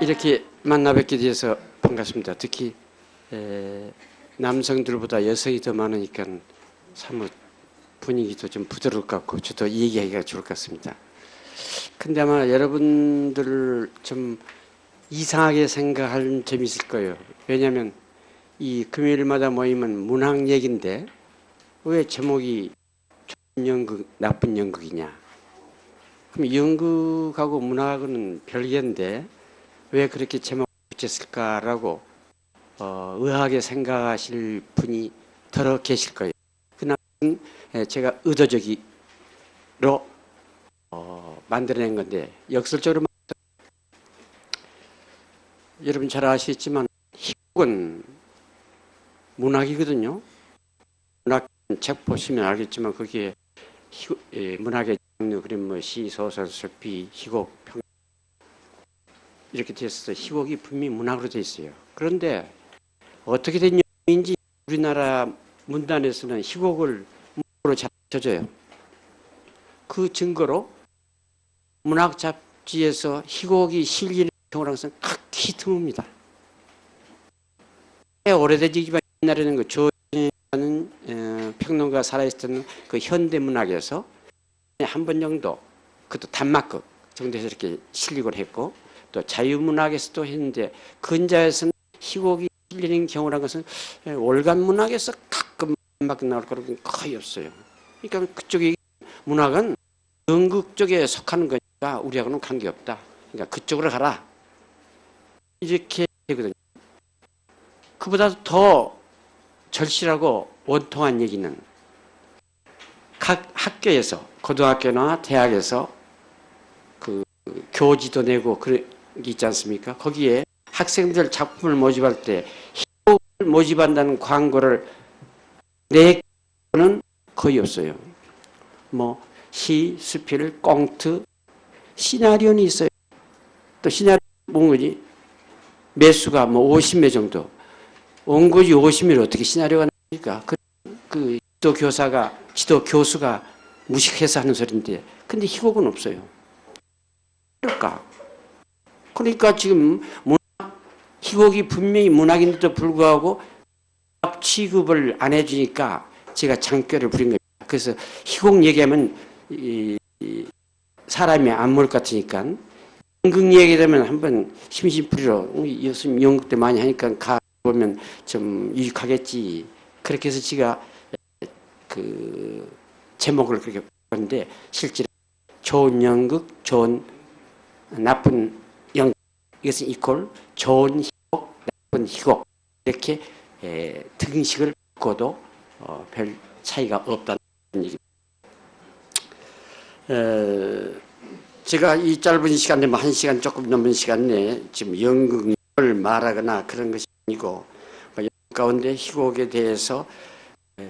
이렇게 만나 뵙게 되어서 반갑습니다. 특히 남성들보다 여성이 더 많으니까 사뭇 분위기도 좀 부드러울 것 같고 저도 얘기하기가 좋을 것 같습니다. 근데 아마 여러분들 좀 이상하게 생각할 점이 있을 거예요. 왜냐하면 이 금요일마다 모이면 문학 얘기인데 왜 제목이 좋은 연극, 나쁜 연극이냐. 그럼 연극하고 문학은 별개인데 왜 그렇게 제목을 붙였을까라고 의아하게 생각하실 분이 더러 계실 거예요. 그러나 제가 의도적으로 만들어낸 건데 역설적으로 여러분 잘 아시겠지만 희곡은 문학이거든요. 문학 책 보시면 알겠지만 거기에 문학의 장르, 그림, 뭐 시, 소설, 설피, 희곡, 평 이렇게 되어 있어서 희곡이 분명히 문학으로 되어 있어요. 그런데 어떻게 된 연인지 우리나라 문단에서는 희곡을 문학으로 잡혀줘요. 그 증거로 문학 잡지에서 희곡이 실리는 경우라는 것은 극히 드뭅니다. 오래되지만 옛날에는 그 조연이라는 평론가 살아있었던 그 현대문학에서 한 번 정도, 그것도 단막극 정도에서 이렇게 실리곤 했고, 또 자유문학에서도 했는데 근자에서는 희곡이 실리는 경우라는 것은 월간문학에서 가끔 단막극 나올 거라고 거의 없어요. 그러니까 그쪽이 문학은 연극 쪽에 속하는 거니까 우리하고는 관계없다. 그러니까 그쪽으로 가라. 이렇게 되거든요. 그보다 더 절실하고 원통한 얘기는 각 학교에서, 고등학교나 대학에서 그 교지도 내고 그런 게 있지 않습니까? 거기에 학생들 작품을 모집할 때 희곡을 모집한다는 광고를 내고는 거의 없어요. 뭐 시, 수필, 꽁트, 시나리오는 있어요. 또 시나리오 뭔지 매수가 뭐 50매 정도. 원고지 50매를 어떻게 시나리오가 나옵니까? 그 지도 교수가 무식해서 하는 소리인데, 근데 희곡은 없어요. 그러니까 지금 희곡이 분명히 문학인데도 불구하고 취급을 안 해주니까 제가 장꾀를 부린 겁니다. 그래서 희곡 얘기하면 사람이 안 먹을 것 같으니까 연극 얘기되면 한번 심심풀이로 요즘 연극 때 많이 하니까 가보면 좀 유익하겠지. 그렇게 해서 제가 그 제목을 그렇게 봤는데 실제로 좋은 연극, 좋은 나쁜 연극, 이것은 이퀄 좋은 희곡, 나쁜 희곡 이렇게 등식을 바꿔도 별 차이가 없다는 얘기입니다. 제가 이 짧은 시간 내에 1시간 조금 넘는 시간 내에 지금 연극을 말하거나 그런 것이 아니고 연극 가운데 희곡에 대해서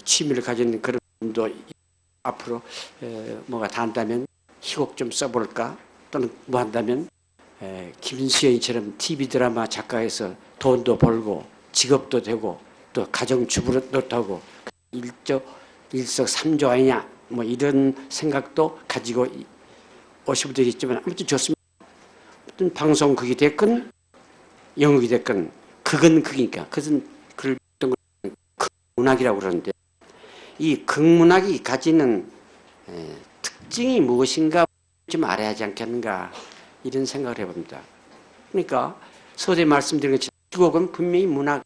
취미를 가진 그런 분도 앞으로 뭐가 다 한다면 희곡 좀 써볼까, 또는 뭐 한다면 김수현이처럼 TV 드라마 작가에서 돈도 벌고 직업도 되고 또 가정주부도 하고 일석삼조 아니냐, 뭐 이런 생각도 가지고 오시면 되겠지만 아무튼 좋습니다. 어떤 방송극이 됐건 연극이 됐건 극은 극이니까 그것은 그걸 극문학이라고 그러는데, 이 극문학이 가지는 특징이 무엇인가 좀 알아야 하지 않겠는가, 이런 생각을 해봅니다. 그러니까 서두에 말씀드린 것처럼 희곡은 분명히 문학의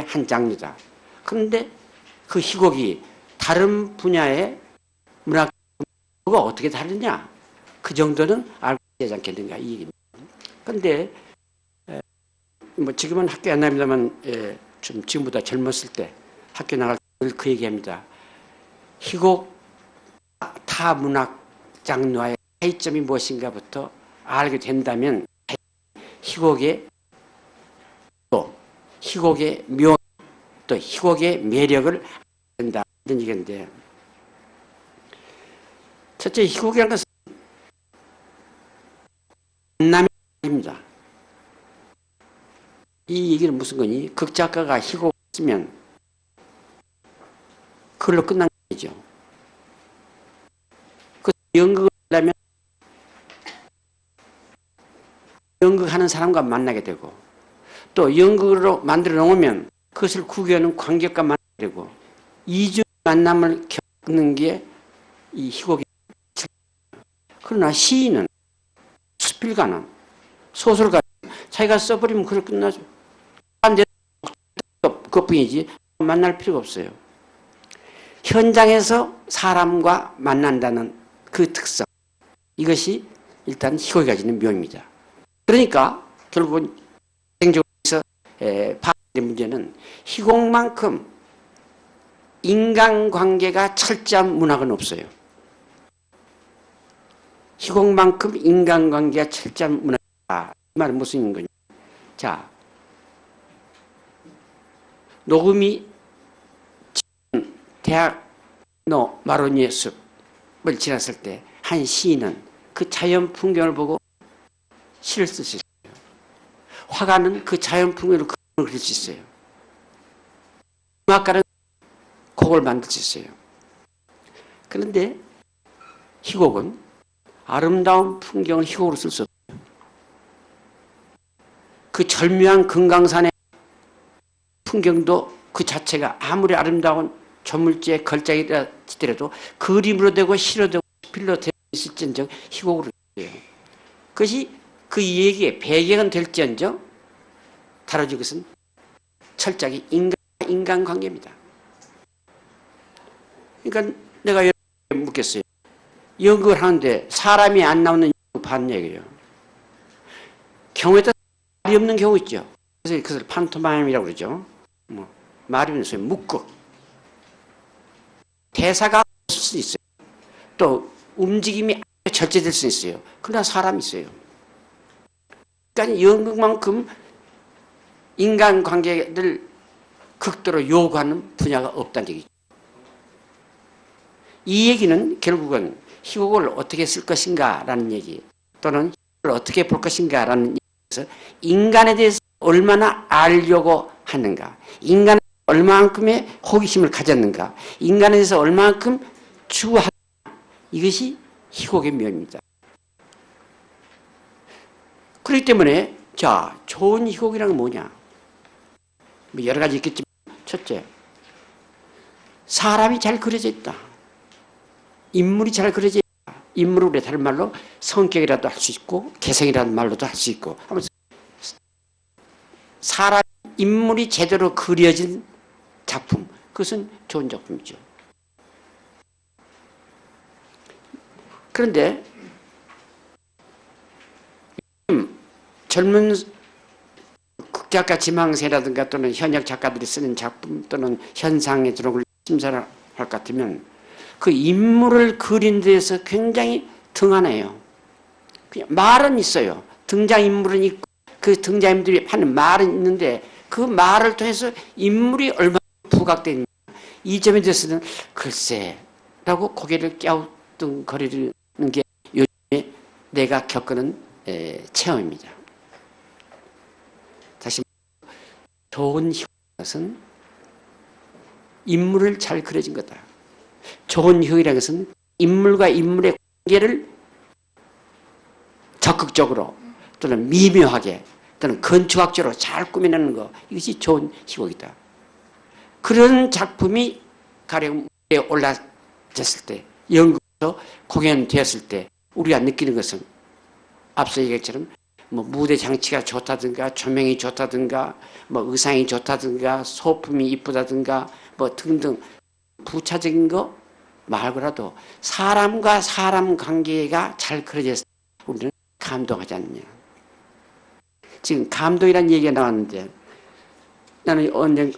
한 장르다. 그런데 그 희곡이 다른 분야의 문학과 어떻게 다르냐, 그 정도는 알고 있지 않겠는가, 이 얘기입니다. 그런데 뭐 지금은 학교 안 나갑니다만 좀 지금보다 젊었을 때 학교 나갈 때 그 얘기합니다. 희곡 타 문학 장르와의 차이점이 무엇인가부터 알게 된다면 희곡의 묘, 또 희곡의 매력을 된다, 이런 얘기인데, 첫째 희곡이라는 것은 만남입니다. 이 얘기는 무슨 거니? 극작가가 희곡을 쓰면 그걸로 끝난 거죠. 그 연극을 하려면 연극하는 사람과 만나게 되고 또 연극으로 만들어 놓으면 그것을 구경하는 관객과 만나게 되고 이중 만남을 겪는 게 이 희곡이. 그러나 시인은 수필가는 소설가는 자기가 써버리면 그걸 끝나죠. 그것뿐이지 만날 필요가 없어요. 현장에서 사람과 만난다는 그 특성, 이것이 일단 희곡이 가지는 묘입니다. 그러니까 결국은 행정에서 파악된 문제는 희곡만큼 인간관계가 철저한 문학은 없어요. 희곡만큼 인간관계가 철저한 문학이다. 이 말은 무슨 거냐? 자, 녹음이 대학 마로니에 숲을 지났을 때 한 시인은 그 자연 풍경을 보고 시를 쓸 수 있어요. 화가는 그 자연 풍경으로 그림을 그릴 수 있어요. 음악가는 곡을 만들 수 있어요. 그런데 희곡은 아름다운 풍경을 희곡으로 쓸 수 없어요. 그 절묘한 금강산의 풍경도 그 자체가 아무리 아름다운 조물주의 걸작이라 치더라도 그림으로 되고 시로 되고 필로 되어 있을지언정 희곡으로 돼요. 그것이 그 얘기의 배경은 될지언정 다뤄질 것은 철저하게 인간관계입니다. 그러니까 내가 여러분께 묻겠어요. 연극을 하는데 사람이 안 나오는 연극 봤냐 이거예요. 경우에 따라 말이 없는 경우 있죠. 그래서 그것을 판토마임이라고 그러죠. 말이 없는 소리, 묵극. 대사가 없을 수 있어요. 또 움직임이 절제될 수 있어요. 그러나 사람이 있어요. 그러니까 연극만큼 인간관계를 극도로 요구하는 분야가 없다는 얘기죠. 이 얘기는 결국은 희곡을 어떻게 쓸 것인가라는 얘기 또는 희곡을 어떻게 볼 것인가라는 얘기에서 인간에 대해서 얼마나 알려고 하는가, 인간에 얼마만큼의 호기심을 가졌는가, 인간에 대해서 얼마만큼 추구하는가, 이것이 희곡의 묘입니다. 그렇기 때문에 자, 좋은 희곡이란 건 뭐냐? 여러 가지 있겠지만 첫째, 사람이 잘 그려져 있다. 인물이 잘 그려져 있다. 인물을 우리 다른 말로 성격이라도 할 수 있고 개성이라는 말로도 할 수 있고 하면서 사람 인물이 제대로 그려진 작품, 그것은 좋은 작품이죠. 그런데 젊은 극작가 지망생이라든가 또는 현역 작가들이 쓰는 작품 또는 현상에 들어온 걸 심사를 할 것 같으면 그 인물을 그린 데에서 굉장히 등한해요. 그냥 말은 있어요. 등장인물은 있고 그 등장인물이 하는 말은 있는데 그 말을 통해서 인물이 얼마나 부각되느냐, 이 점에 대해서는 글쎄 라고 고개를 갸우뚱거리는 게 요즘에 내가 겪는 체험입니다. 다시 좋은 희곡은 인물을 잘 그려진 거다. 좋은 희곡이라는 것은 인물과 인물의 관계를 적극적으로 또는 미묘하게 또는 건축학적으로 잘 꾸며내는 것, 이것이 좋은 희곡이다. 그런 작품이 가령 무대에 올라졌을 때, 연극에서 공연되었을 때 우리가 느끼는 것은 앞서 얘기했처럼 무대 장치가 좋다든가 조명이 좋다든가 의상이 좋다든가 소품이 이쁘다든가 등등 부차적인 거 말고라도 사람과 사람 관계가 잘 그려졌을 때 우리는 감동하지 않느냐. 지금 감동이라는 얘기가 나왔는데 나는 언제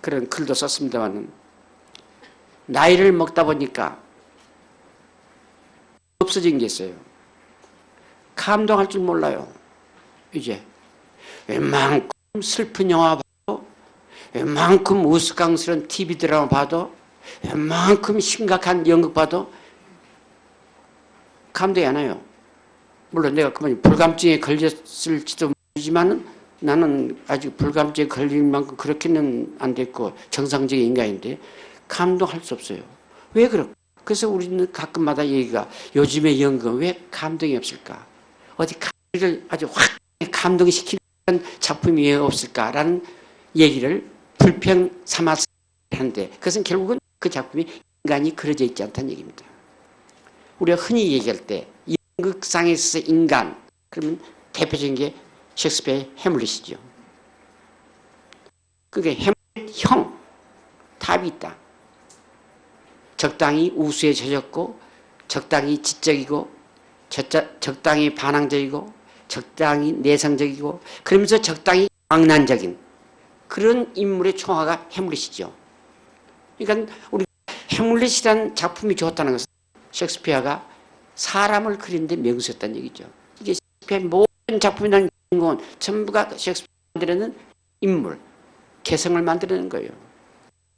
그런 글도 썼습니다만 나이를 먹다 보니까 없어진 게 있어요. 감동할 줄 몰라요. 이제 웬만큼 슬픈 영화 봐도, 웬만큼 우스꽝스러운 TV 드라마 봐도, 웬만큼 심각한 연극 봐도 감동이 안 와요. 물론 내가 그만 불감증에 걸렸을지도 모르지만 나는 아직 불감증에 걸릴 만큼 그렇게는 안 됐고 정상적인 인간인데 감동할 수 없어요. 왜 그럴까? 그래서 우리는 가끔마다 얘기가 요즘의 연극은 왜 감동이 없을까? 어디 우리를 아주 확 감동시키는 작품이 왜 없을까라는 얘기를 불평 삼아서 하는데 그것은 결국은 그 작품이 인간이 그려져 있지 않다는 얘기입니다. 우리가 흔히 얘기할 때 연극상에 있어서 인간 그러면 대표적인 게 셰익스피어의 해물릿이죠. 그게 해물릿형 답이 있다. 적당히 우수에 젖었고 적당히 지적이고 적당히 반항적이고 적당히 내성적이고 그러면서 적당히 광란적인 그런 인물의 총화가 해물릿이죠. 그러니까 우리 해물릿이라는 작품이 좋았다는 것은 셰익스피어가 사람을 그리는데 명수였다는 얘기죠. 이게 셰익스피어의 모든 작품이라는 건 전부가 셰익스피어가 만들어낸 인물, 개성을 만들어낸 거예요.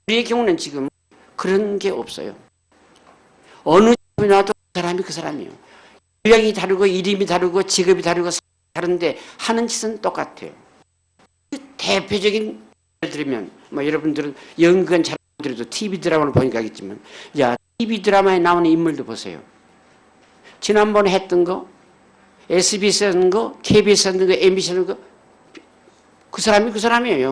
우리의 경우는 지금 그런 게 없어요. 어느 작품이 나와도 그 사람이 그 사람이에요. 유형이 다르고 이름이 다르고 직업이 다르고 다른데 하는 짓은 똑같아요. 대표적인 예를 들면 뭐 여러분들은 연극은 잘 보더라도 TV 드라마를 보니까 알겠지만 야 TV 드라마에 나오는 인물도 보세요. 지난번에 했던 거 SBS 했던 거 KBS 했던 거 MBC 했던 거 그 사람이 그 사람이에요.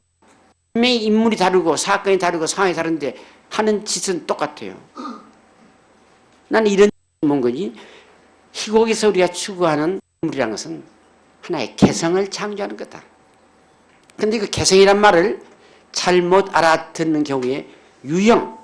분명히 인물이 다르고 사건이 다르고 상황이 다른데 하는 짓은 똑같아요. 나는 이런 뭔 거지? 희곡에서 우리가 추구하는 인물이라는 것은 하나의 개성을 창조하는 거다. 그런데 그 개성이란 말을 잘못 알아듣는 경우에 유형,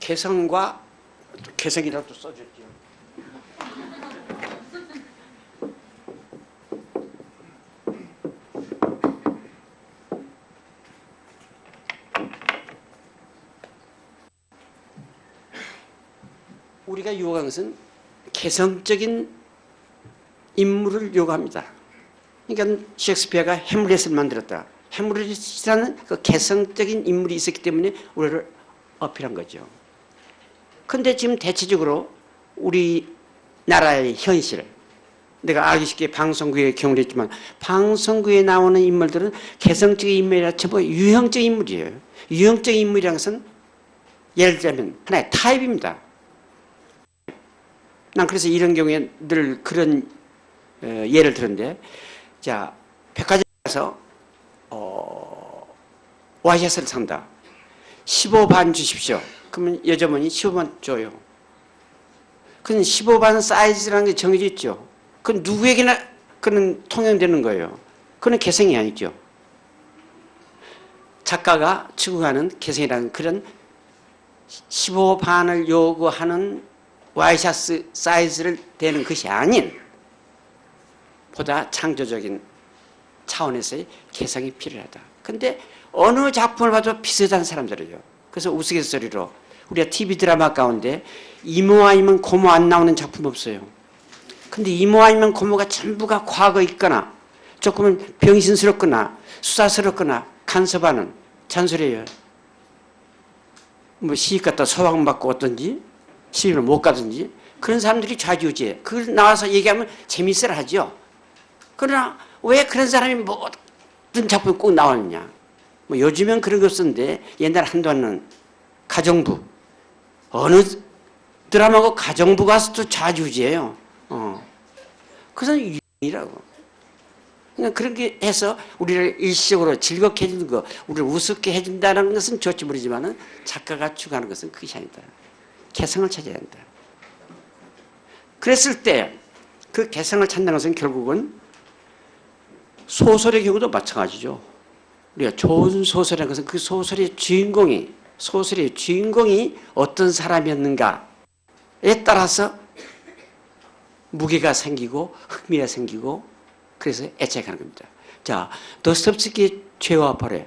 개성과 개성이라도 써줬죠. 우리가 요구하는 것은 개성적인 인물을 요구합니다. 그러니까 셰익스피어가 해물릿을 만들었다. 해물릿이라는 그 개성적인 인물이 있었기 때문에 우리를 어필한 거죠. 그런데 지금 대체적으로 우리나라의 현실, 내가 알기 쉽게 방송국의 경우를 했지만 방송국에 나오는 인물들은 개성적인 인물이라 전부 유형적인 인물이에요. 유형적인 인물이라는 것은 예를 들자면 하나의 타입입니다. 난 그래서 이런 경우에 늘 그런 예를 들었는데, 자 백화점에 가서 와이셔츠를 산다. 15반 주십시오. 그러면 여자분이 15반 줘요. 그건 15반 사이즈라는 게 정해져 있죠. 그건 누구에게나 그는 통용되는 거예요. 그건 개성이 아니죠. 작가가 추구하는 개성이라는 그런 15반을 요구하는 와이셔츠 사이즈를 대는 것이 아닌 보다 창조적인 차원에서의 개성이 필요하다. 근데 어느 작품을 봐도 비슷한 사람들이에요. 그래서 우스갯소리로 우리가 TV 드라마 가운데 이모 아니면 고모 안 나오는 작품 없어요. 근데 이모 아니면 고모가 전부가 과거 있거나 조금은 병신스럽거나 수사스럽거나 간섭하는 잔소리예요. 뭐 시집 갔다 소방 받고 어떤지 시집을 못 가든지 그런 사람들이 좌지우지해. 그걸 나와서 얘기하면 재밌어라 하죠. 그러나 왜 그런 사람이 모든 작품에 꼭 나오느냐. 뭐 요즘엔 그런 거 없었는데 옛날 한동안은 가정부 어느 드라마고 가정부 가서도 좌지우지해요. 그것은 유행이라고. 그러니까 그렇게 해서 우리를 일시적으로 즐겁게 해주는 거, 우리를 우습게 해준다는 것은 좋지 모르지만은 작가가 추구하는 것은 그것이 아니다. 개성을 찾아야 한다. 그랬을 때 그 개성을 찾는 것은 결국은 소설의 경우도 마찬가지죠. 우리가 좋은 소설이라는 것은 그 소설의 주인공이 어떤 사람이었는가에 따라서 무게가 생기고 흥미가 생기고 그래서 애착하는 겁니다. 자, 도스토옙스키의 죄와 벌의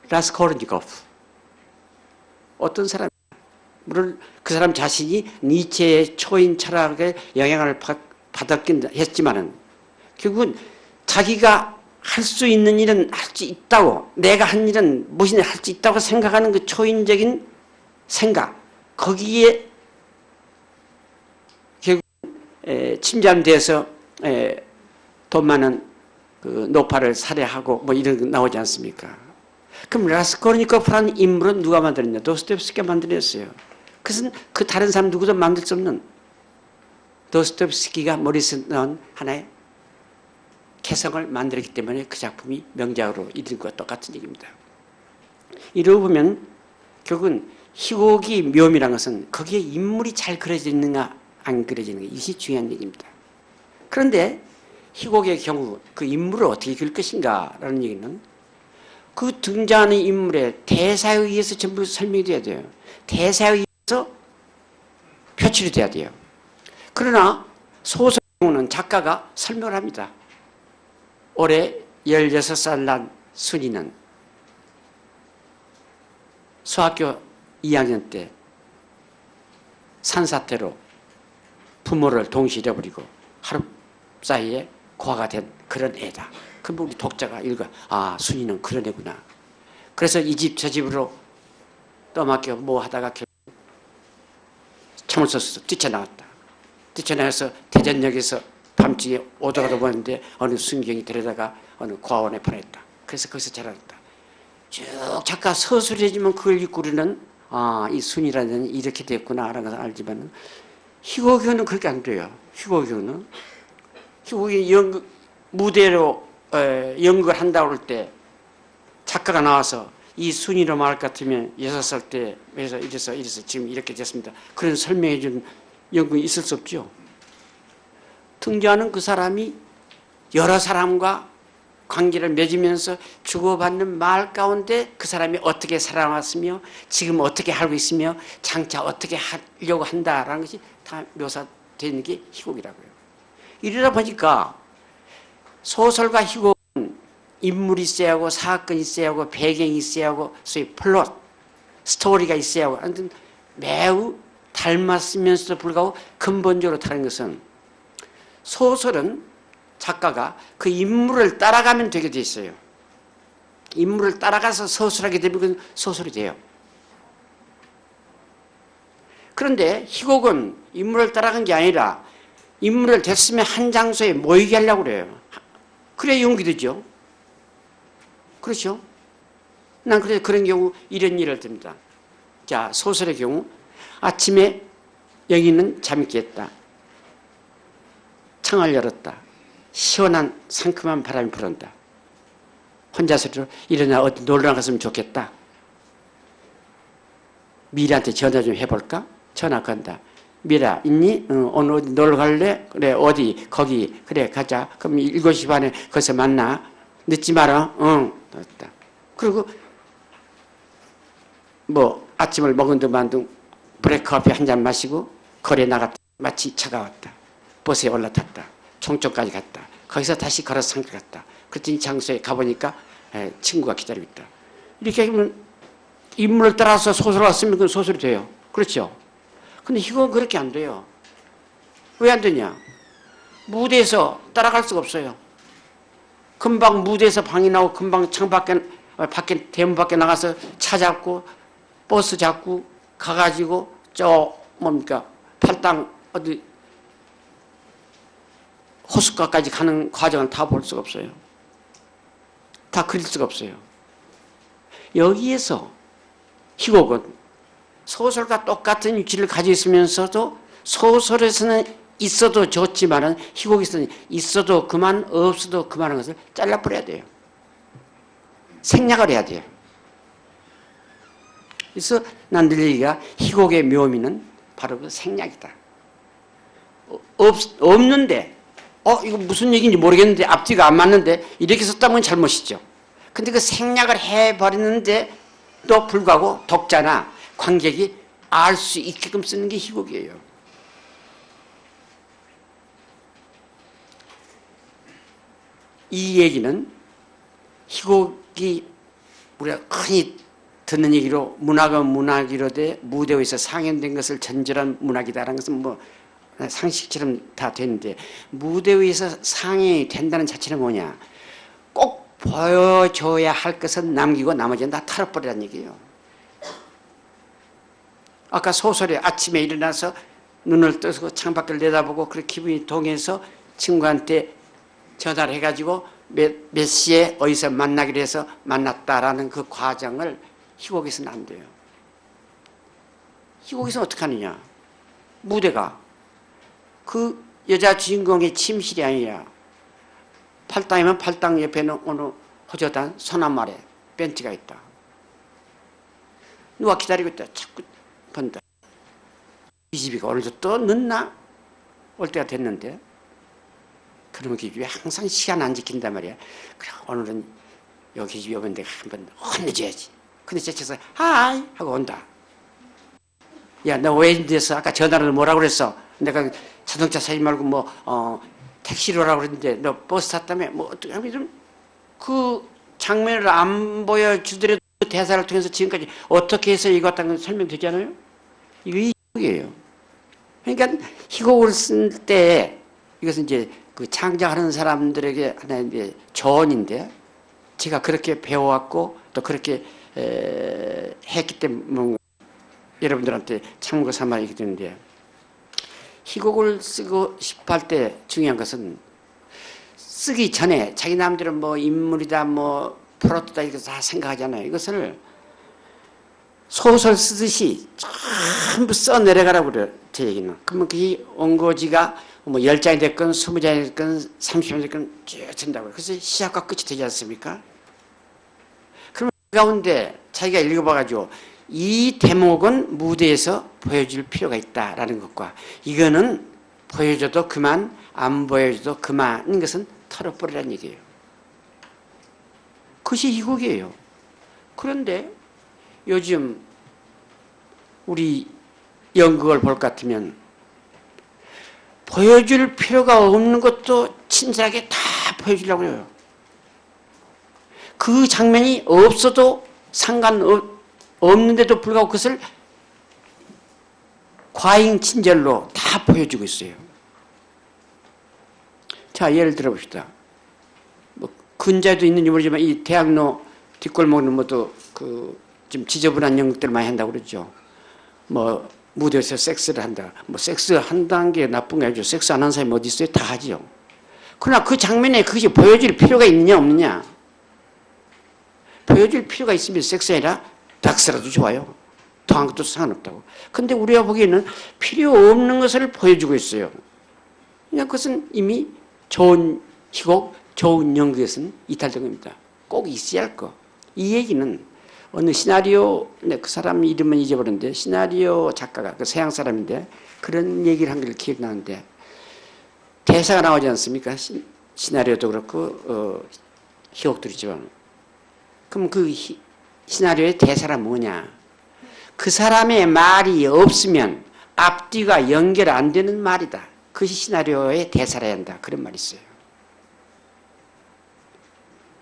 라스콜니코프 어떤 사람? 물론 그 사람 자신이 니체의 초인 철학에 영향을 받았긴 했지만은 결국은 자기가 할 수 있는 일은 할 수 있다고, 내가 한 일은 무엇이든 할 수 있다고 생각하는 그 초인적인 생각, 거기에 침잠돼서 돈 많은 그 노파를 살해하고 뭐 이런 거 나오지 않습니까? 그럼 라스콜니코프라는 인물은 누가 만들었냐? 도스토옙스키가 만들었어요. 그것은 그 다른 사람 누구도 만들 수 없는 도스토옙스키가 머릿속에 넣은 하나의 개성을 만들었기 때문에 그 작품이 명작으로 이른 것과 똑같은 얘기입니다. 이러고 보면 결국은 희곡이 묘미란 것은 거기에 인물이 잘 그려져 있는가 안 그려지는 가 이것이 중요한 얘기입니다. 그런데 희곡의 경우 그 인물을 어떻게 그릴 것인가라는 얘기는 그 등장하는 인물의 대사에 의해서 전부 설명이 돼야 돼요. 대사에 의해서 표출이 돼야 돼요. 그러나 소설의 경우는 작가가 설명을 합니다. 올해 16살 난 순이는 수학교 2학년 때 산사태로 부모를 동시에 잃어버리고 하루 사이에 고아가 된 그런 애다. 그럼 우리 독자가 읽어, 아, 순이는 그런 애구나. 그래서 이 집 저 집으로 떠맡겨 뭐 하다가 결국 총을 쏘서 뛰쳐나갔다. 뛰쳐나가서 대전역에서 밤중에 오다가도 보는데 어느 순경이 데려다가 어느 고아원에 보냈다. 그래서 거기서 자랐다. 쭉 작가 서술을 해주면 그걸 읽고 우리는 아, 이 순이라는 이렇게 됐구나라는 것을 알지만 희곡에는 그렇게 안 돼요. 희곡이 무대로 연극을 한다고 할 때 작가가 나와서 이 순이로 말할 것 같으면 6살 때 이래서 지금 이렇게 됐습니다. 그런 설명해 준 연극이 있을 수 없죠. 등장하는 그 사람이 여러 사람과 관계를 맺으면서 주고받는 말 가운데 그 사람이 어떻게 살아왔으며 지금 어떻게 하고 있으며 장차 어떻게 하려고 한다라는 것이 다 묘사되는 게 희곡이라고요. 이러다 보니까 소설과 희곡은 인물이 있어야 하고 사건이 있어야 하고 배경이 있어야 하고 소위 플롯, 스토리가 있어야 하고 아무튼 매우 닮았으면서도 불구하고 근본적으로 다른 것은 소설은 작가가 그 인물을 따라가면 되게 돼 있어요. 인물을 따라가서 서술하게 되면 그건 소설이 돼요. 그런데 희곡은 인물을 따라간 게 아니라 인물을 됐으면 한 장소에 모이게 하려고 그래요. 그래야 연극이 되죠. 그렇죠? 난 그래서 그런 경우 이런 일을 듭니다. 자, 소설의 경우 아침에 영희는 잠이 깼다. 창을 열었다. 시원한 상큼한 바람이 불어온다. 혼자서 일어나 어디 놀러 나갔으면 좋겠다. 미라한테 전화 좀 해볼까? 전화 건다. 미라 있니? 오늘 어디 놀러 갈래? 그래 어디? 거기 그래 가자. 그럼 7시 반에 거기서 만나. 늦지 마라. 응. 됐다. 그리고 뭐 아침을 먹은 듯만둥 브레이크커피 한 잔 마시고 거리에 나갔다. 마치 차가 왔다. 버스에 올라탔다. 총쪽까지 갔다. 거기서 다시 걸어서 상가 갔다. 그랬더니 장소에 가보니까 친구가 기다리고 있다. 이렇게 하면 인물을 따라서 소설을 쓰면 그건 소설이 돼요. 그렇죠? 근데 이건 그렇게 안 돼요. 왜 안 되냐? 무대에서 따라갈 수가 없어요. 금방 무대에서 방이 나오고 금방 밖에 대문 밖에 나가서 차 잡고 버스 잡고 가가지고 뭡니까 팔당 어디 호숫가까지 가는 과정을 다 볼 수가 없어요. 다 그릴 수가 없어요. 여기에서 희곡은 소설과 똑같은 위치를 가지고 있으면서도 소설에서는 있어도 좋지만은 희곡에서는 있어도 그만 없어도 그만한 것을 잘라버려야 돼요. 생략을 해야 돼요. 그래서 난 늘 얘기가 희곡의 묘미는 바로 그 생략이다. 없는데 이거 무슨 얘기인지 모르겠는데 앞뒤가 안 맞는데 이렇게 썼다면 잘못이죠. 근데 그 생략을 해버리는데 또 불구하고 독자나 관객이 알 수 있게끔 쓰는 게 희곡이에요. 이 얘기는 희곡이 우리가 흔히 듣는 얘기로 문학은 문학이로되 무대 위에서 상연된 것을 전절한 문학이다라는 것은 뭐 상식처럼 다 되는데 무대 위에서 상연이 된다는 자체는 뭐냐? 꼭 보여줘야 할 것은 남기고 나머지는 다 털어버리라는 얘기예요. 아까 소설에 아침에 일어나서 눈을 뜨고 창밖을 내다보고 그렇게 기분이 동해서 친구한테 전화를 해가지고 몇 시에 어디서 만나기로 해서 만났다라는 그 과정을 희곡에서는 안 돼요. 희곡에서는 어떻게 하느냐. 무대가 그 여자 주인공의 침실이 아니라 팔당이면 팔당 옆에는 어느 호젓한 소나무 아래 벤치가 있다. 누가 기다리고 있다. 자꾸 본다. 이 집이가 오늘도 또 늦나? 올 때가 됐는데. 그러면 그 집이 항상 시간 안 지킨단 말이야. 그래, 오늘은 여기 집에 오면 내가 한번 혼내줘야지. 근데 제쳐서 하이 하고 온다. 야, 너 왜 이래서 아까 전화를 뭐라고 그랬어? 내가 자동차 사지 말고 택시로 오라고 그랬는데 너 버스 탔다며? 뭐 어떻게 하면 그 장면을 안 보여주더라도 대사를 통해서 지금까지 어떻게 해서 이거 같다는 건 설명되잖아요? 이거 희곡이에요. 그러니까 희곡을 쓸 때 이것은 이제 그 창작하는 사람들에게 하나의 이제 조언인데 제가 그렇게 배워왔고 또 그렇게 했기 때문에 여러분들한테 참고 삼아 얘기 드는데 희곡을 쓰고 싶어 할 때 중요한 것은 쓰기 전에 자기 남들은 뭐 인물이다 뭐 플롯이다 이거 다 생각하잖아요. 이것을 소설 쓰듯이 전부 써 내려가라고 그래요. 제 얘기는. 그러면 그 원고지가 뭐 10장이 됐건 20장이 됐건 30장이 됐건 쭉 된다고. 그래서 시작과 끝이 되지 않습니까? 그러면 그 가운데 자기가 읽어봐가지고 이 대목은 무대에서 보여줄 필요가 있다라는 것과 이거는 보여줘도 그만 안 보여줘도 그만인 것은 털어버리라는 얘기예요. 그것이 희곡이에요. 그런데 요즘 우리 연극을 볼 것 같으면 보여줄 필요가 없는 것도 친절하게 다 보여주려고 해요. 그 장면이 없어도 상관없는데도 불구하고 그것을 과잉 친절로 다 보여주고 있어요. 자, 예를 들어 봅시다. 뭐 근자도 있는지 모르지만 이 대학로 뒷골목은 뭐도 좀 지저분한 연극들 많이 한다고 그러죠. 뭐 무대에서 섹스를 한다. 뭐 섹스 한다는 게 나쁜 게 아니죠. 섹스 안 하는 사람이 어디 있어요? 다 하죠. 그러나 그 장면에 그것이 보여줄 필요가 있느냐 없느냐. 보여줄 필요가 있으면 섹스 아니라 닥스라도 좋아요. 더한 것도 상관없다고. 근데 우리가 보기에는 필요 없는 것을 보여주고 있어요. 그냥 그것은 이미 좋은 희곡, 좋은 연극에서는 이탈된 겁니다. 꼭 있어야 할 거. 이 얘기는 어느 시나리오, 그 사람 이름은 잊어버렸는데 시나리오 작가가 그 서양 사람인데 그런 얘기를 한 걸 기억나는데 대사가 나오지 않습니까? 시나리오도 그렇고 희곡도 있지만 그럼 그 시나리오의 대사란 뭐냐? 그 사람의 말이 없으면 앞뒤가 연결 안 되는 말이다. 그것이 시나리오의 대사라야 한다. 그런 말이 있어요.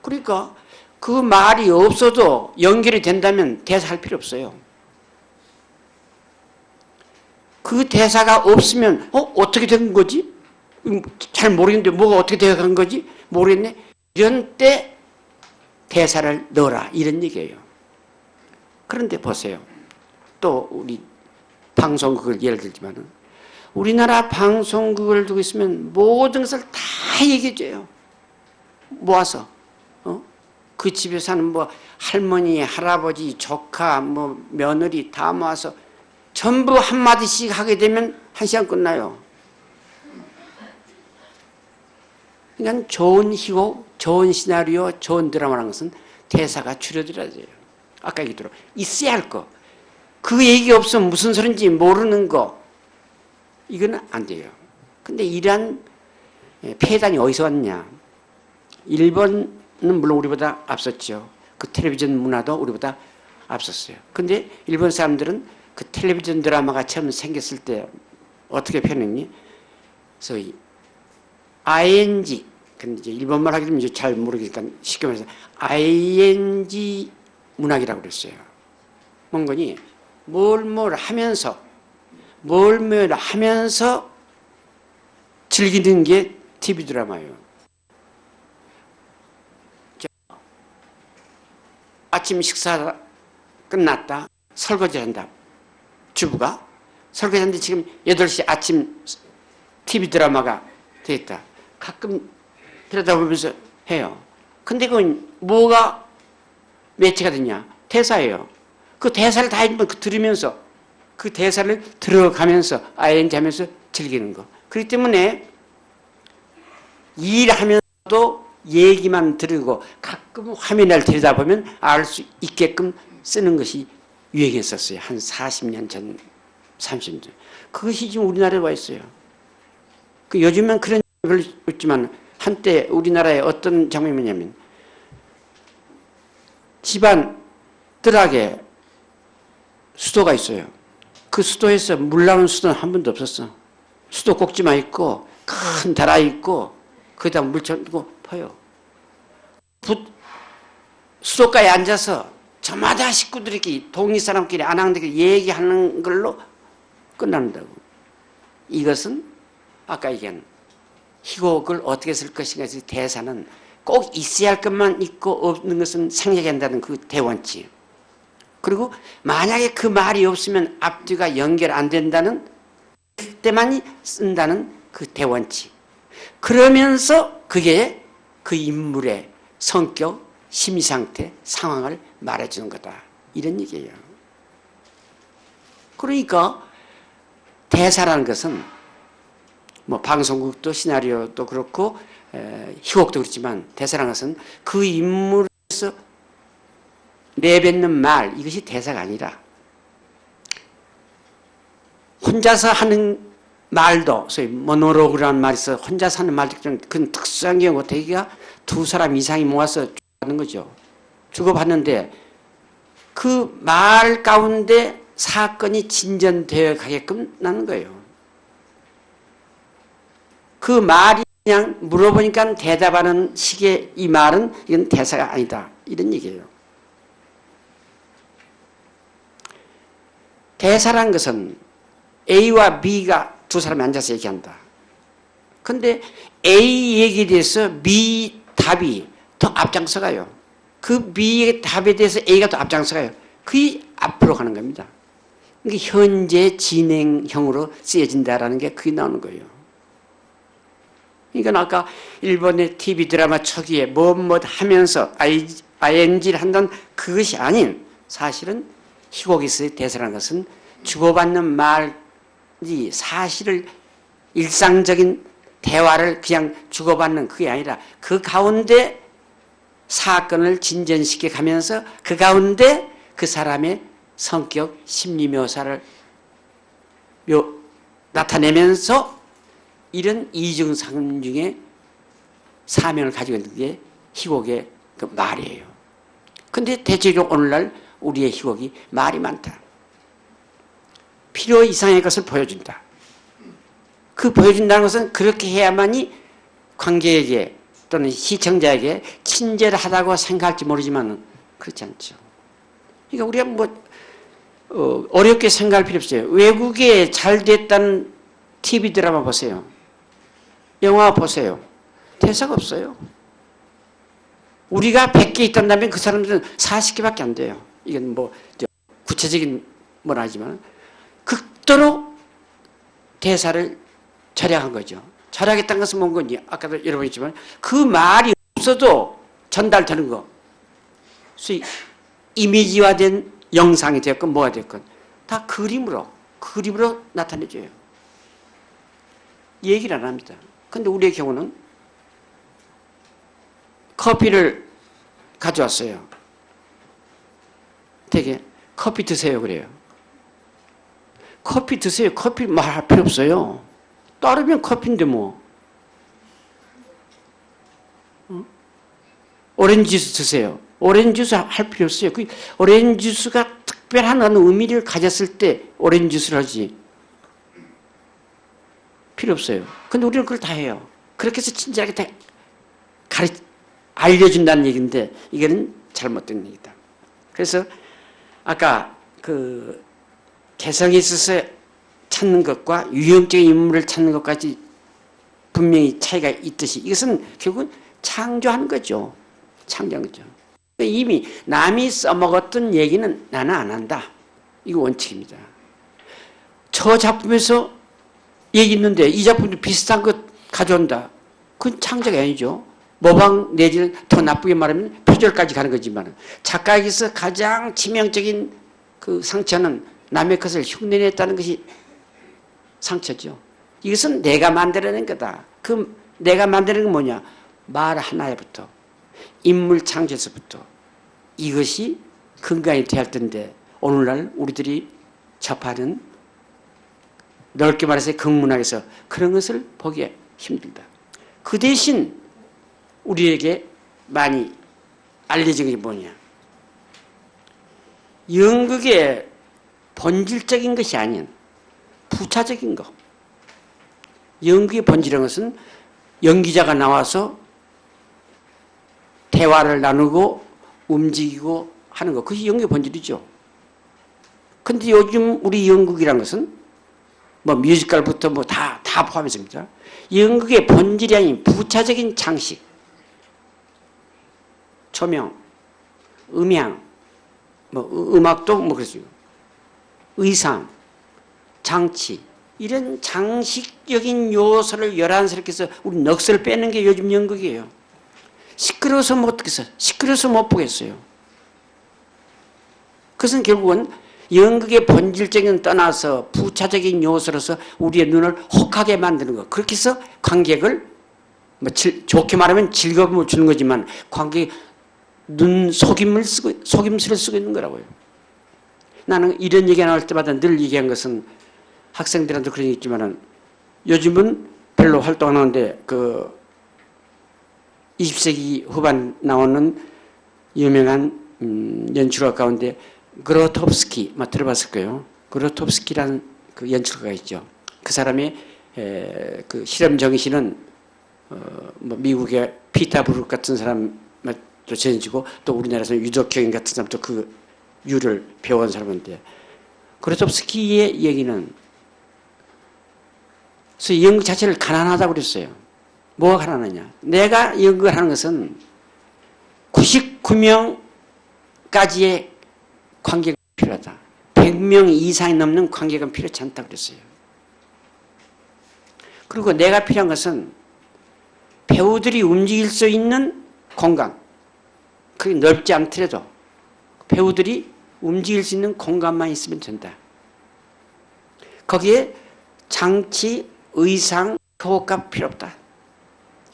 그러니까 그 말이 없어도 연결이 된다면 대사할 필요 없어요. 그 대사가 없으면 어떻게 된 거지? 잘 모르겠는데 뭐가 어떻게 되어간 거지? 모르겠네. 이런 때 대사를 넣어라. 이런 얘기예요. 그런데 보세요. 또 우리 방송국을 예를 들지만은 우리나라 방송국을 두고 있으면 모든 것을 다 얘기해줘요. 모아서. 그 집에 사는 뭐 할머니, 할아버지, 조카, 뭐 며느리 다 모아서 전부 한마디씩 하게 되면 1시간 끝나요. 그러니까 좋은 희곡, 좋은 시나리오, 좋은 드라마라는 것은 대사가 줄여들어야 돼요. 아까 얘기대로 있어야 할 거. 그 얘기 없으면 무슨 소린지 모르는 거. 이거는 안 돼요. 근데 이러한 폐단이 어디서 왔냐. 일본은 물론 우리보다 앞섰죠. 그 텔레비전 문화도 우리보다 앞섰어요. 근데 일본 사람들은 그 텔레비전 드라마가 처음 생겼을 때 어떻게 표현했니? 소위 ING, 근데 이제 일본말 하기 좀 잘 모르니까 쉽게 말해서 ING 문학이라고 그랬어요. 뭔 거니? 뭘 하면서 즐기는 게 TV 드라마예요. 아침 식사 끝났다. 설거지 한다. 주부가. 설거지하는데 지금 8시 아침 TV 드라마가 되겠다. 가끔 들여다보면서 해요. 근데 그건 뭐가 매체가 되냐? 대사예요. 그 대사를 다 들으면서 그 대사를 들어가면서 ING 하면서 즐기는 거. 그렇기 때문에 일하면서도 얘기만 들고 가끔 화면을 들여다보면 알 수 있게끔 쓰는 것이 유행했었어요. 한 40년 전, 30년 전. 그것이 지금 우리나라에 와 있어요. 그 요즘은 그런 별로 없지만 한때 우리나라에 어떤 장면이냐면 집안 뜰하게 수도가 있어요. 그 수도에서 물 나오는 수도는 한 번도 없었어. 수도 꼭지만 있고 큰 다라 있고 거기다 물 쳐고 퍼요. 수도가에 앉아서 저마다 식구들끼리 동네 사람끼리 아낙들끼리 얘기하는 걸로 끝난다고. 이것은 아까 얘기한 희곡을 어떻게 쓸 것인가 해서 대사는 꼭 있어야 할 것만 있고 없는 것은 생략해야 한다는 그 대원칙. 그리고 만약에 그 말이 없으면 앞뒤가 연결 안 된다는 그때만이 쓴다는 그 대원칙. 그러면서 그게 그 인물의 성격, 심리상태, 상황을 말해주는 거다. 이런 얘기예요. 그러니까 대사라는 것은 뭐 방송국도 시나리오도 그렇고 희곡도 그렇지만 대사라는 것은 그 인물에서 내뱉는 말, 이것이 대사가 아니라 혼자서 하는 말도, 소위 모노로그라는 말이 있어 혼자서 하는 말도 그건 특수한 경우고 대개가 두 사람 이상이 모아서 주고받는 거죠. 주고받는데 그 말 가운데 사건이 진전되어 가게끔 나는 거예요. 그 말이 그냥 물어보니까 대답하는 식의 이 말은 이건 대사가 아니다. 이런 얘기예요. 대사란 것은 A와 B가 두 사람이 앉아서 얘기한다. 근데 A 얘기에 대해서 B 답이 더 앞장서가요. 그 B의 답에 대해서 A가 더 앞장서가요. 그게 앞으로 가는 겁니다. 그게 현재 진행형으로 쓰여진다라는 게 그게 나오는 거예요. 그러니까 아까 일본의 TV 드라마 초기에 뭐뭐 하면서 ING를 한다는 그것이 아닌 사실은 희곡에서의 대사라는 것은 주고받는 말이 사실을 일상적인 대화를 그냥 주고받는 그게 아니라 그 가운데 사건을 진전시켜 가면서 그 가운데 그 사람의 성격, 심리 묘사를 나타내면서 이런 이중삼중의 사명을 가지고 있는 게 희곡의 그 말이에요. 근데 대체적으로 오늘날 우리의 희곡이 말이 많다. 필요 이상의 것을 보여준다. 그 보여준다는 것은 그렇게 해야만이 관객에게 또는 시청자에게 친절하다고 생각할지 모르지만 그렇지 않죠. 그러니까 우리가 뭐 어렵게 생각할 필요 없어요. 외국에 잘 됐다는 TV 드라마 보세요. 영화 보세요. 대사가 없어요. 우리가 100개 있단다면 그 사람들은 40개밖에 안 돼요. 이건 뭐 구체적인 건 아니지만 극도로 대사를 절약한 거죠. 절약했다는 것은 뭔 건지 아까도 여러 번 했지만 그 말이 없어도 전달되는 거. 소위 이미지화된 영상이 되었건 뭐가 되었건 다 그림으로 나타내줘요. 얘기를 안 합니다. 근데 우리의 경우는 커피를 가져왔어요. 되게 커피 드세요 그래요. 커피 드세요. 커피 말할 필요 없어요. 따르면 커피인데 뭐. 오렌지 주스 드세요. 오렌지 주스 할 필요 없어요. 그 오렌지 주스가 특별한 어느 의미를 가졌을 때 오렌지 주스를 하지. 필요 없어요. 근데 우리는 그걸 다 해요. 그렇게 해서 친절하게 다 알려준다는 얘기인데 이거는 잘못된 얘기다. 그래서 아까 그 개성이 있어서 찾는 것과 유형적인 인물을 찾는 것까지 분명히 차이가 있듯이 이것은 결국은 창조한 거죠. 창조한 거죠. 이미 남이 써먹었던 얘기는 나는 안 한다. 이거 원칙입니다. 저 작품에서 얘기 있는데 이 작품도 비슷한 것 가져온다. 그건 창작이 아니죠. 모방 내지는 더 나쁘게 말하면 표절까지 가는 거지만 작가에게서 가장 치명적인 그 상처는 남의 것을 흉내냈다는 것이 상처죠. 이것은 내가 만들어낸 거다. 그 내가 만드는 건 뭐냐? 말 하나에부터 인물 창조에서부터 이것이 근간이 되어야 텐데 오늘날 우리들이 접하는 넓게 말해서 극문학에서 그런 것을 보기 힘들다. 그 대신 우리에게 많이 알려진 게 뭐냐? 연극의 본질적인 것이 아닌 부차적인 것. 연극의 본질인 것은 연기자가 나와서 대화를 나누고 움직이고 하는 것. 그것이 연극의 본질이죠. 근데 요즘 우리 연극이란 것은 뭐 뮤지컬부터 뭐 다 포함했습니다. 연극의 본질이 아닌 부차적인 장식, 조명, 음향, 뭐 음악도 뭐 그렇죠. 의상, 장치 이런 장식적인 요소를 열한스럽게 해서 우리 넋을 빼는 게 요즘 연극이에요. 시끄러워서 못 듣겠어요. 시끄러워서 못 보겠어요. 그것은 결국은 연극의 본질적인 떠나서 부차적인 요소로서 우리의 눈을 혹하게 만드는 것. 그렇게 해서 관객을 뭐 좋게 말하면 즐거움을 주는 거지만 관객이 속임수를 쓰고 있는 거라고요. 나는 이런 얘기가 나올 때마다 늘 얘기한 것은 학생들한테 그런 얘기 있지만은 요즘은 별로 활동 안 하는데 그 20세기 후반 나오는 유명한 연출가 가운데 그로토프스키 들어봤을 거예요. 그로토프스키라는 그 연출가가 있죠. 그 사람의 그 실험 정신은 뭐 미국의 피터 브룩 같은 사람도 전해지고 또 우리나라에서 유덕경 같은 사람도 그 유를 배워온 사람인데 그로토프스키의 얘기는 그래서 연극 자체를 가난하다고 그랬어요. 뭐가 가난하냐? 내가 연극을 하는 것은 99명까지의 관객이 필요하다. 100명 이상이 넘는 관객은 필요치 않다고 그랬어요. 그리고 내가 필요한 것은 배우들이 움직일 수 있는 공간. 그게 넓지 않더라도 배우들이 움직일 수 있는 공간만 있으면 된다. 거기에 장치, 의상, 효과 필요 없다.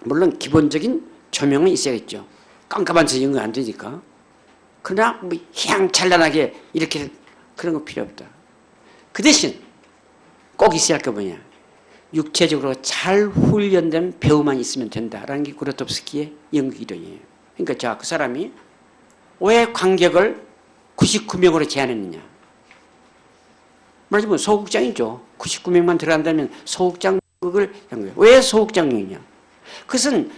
물론 기본적인 조명은 있어야겠죠. 깜깜한 저 연극 안 되니까. 그러나 뭐 희양찬란하게 이렇게 그런 거 필요 없다. 그 대신 꼭 있어야 할 게 뭐냐. 육체적으로 잘 훈련된 배우만 있으면 된다라는 게 그로토프스키의 연극 이론이에요. 그러니까 자, 그 사람이 왜 관객을 99명으로 제한했느냐. 말하자면 소극장이죠. 99명만 들어간다면 소극장극을 한 거예요. 왜 소극장극이냐. 그것은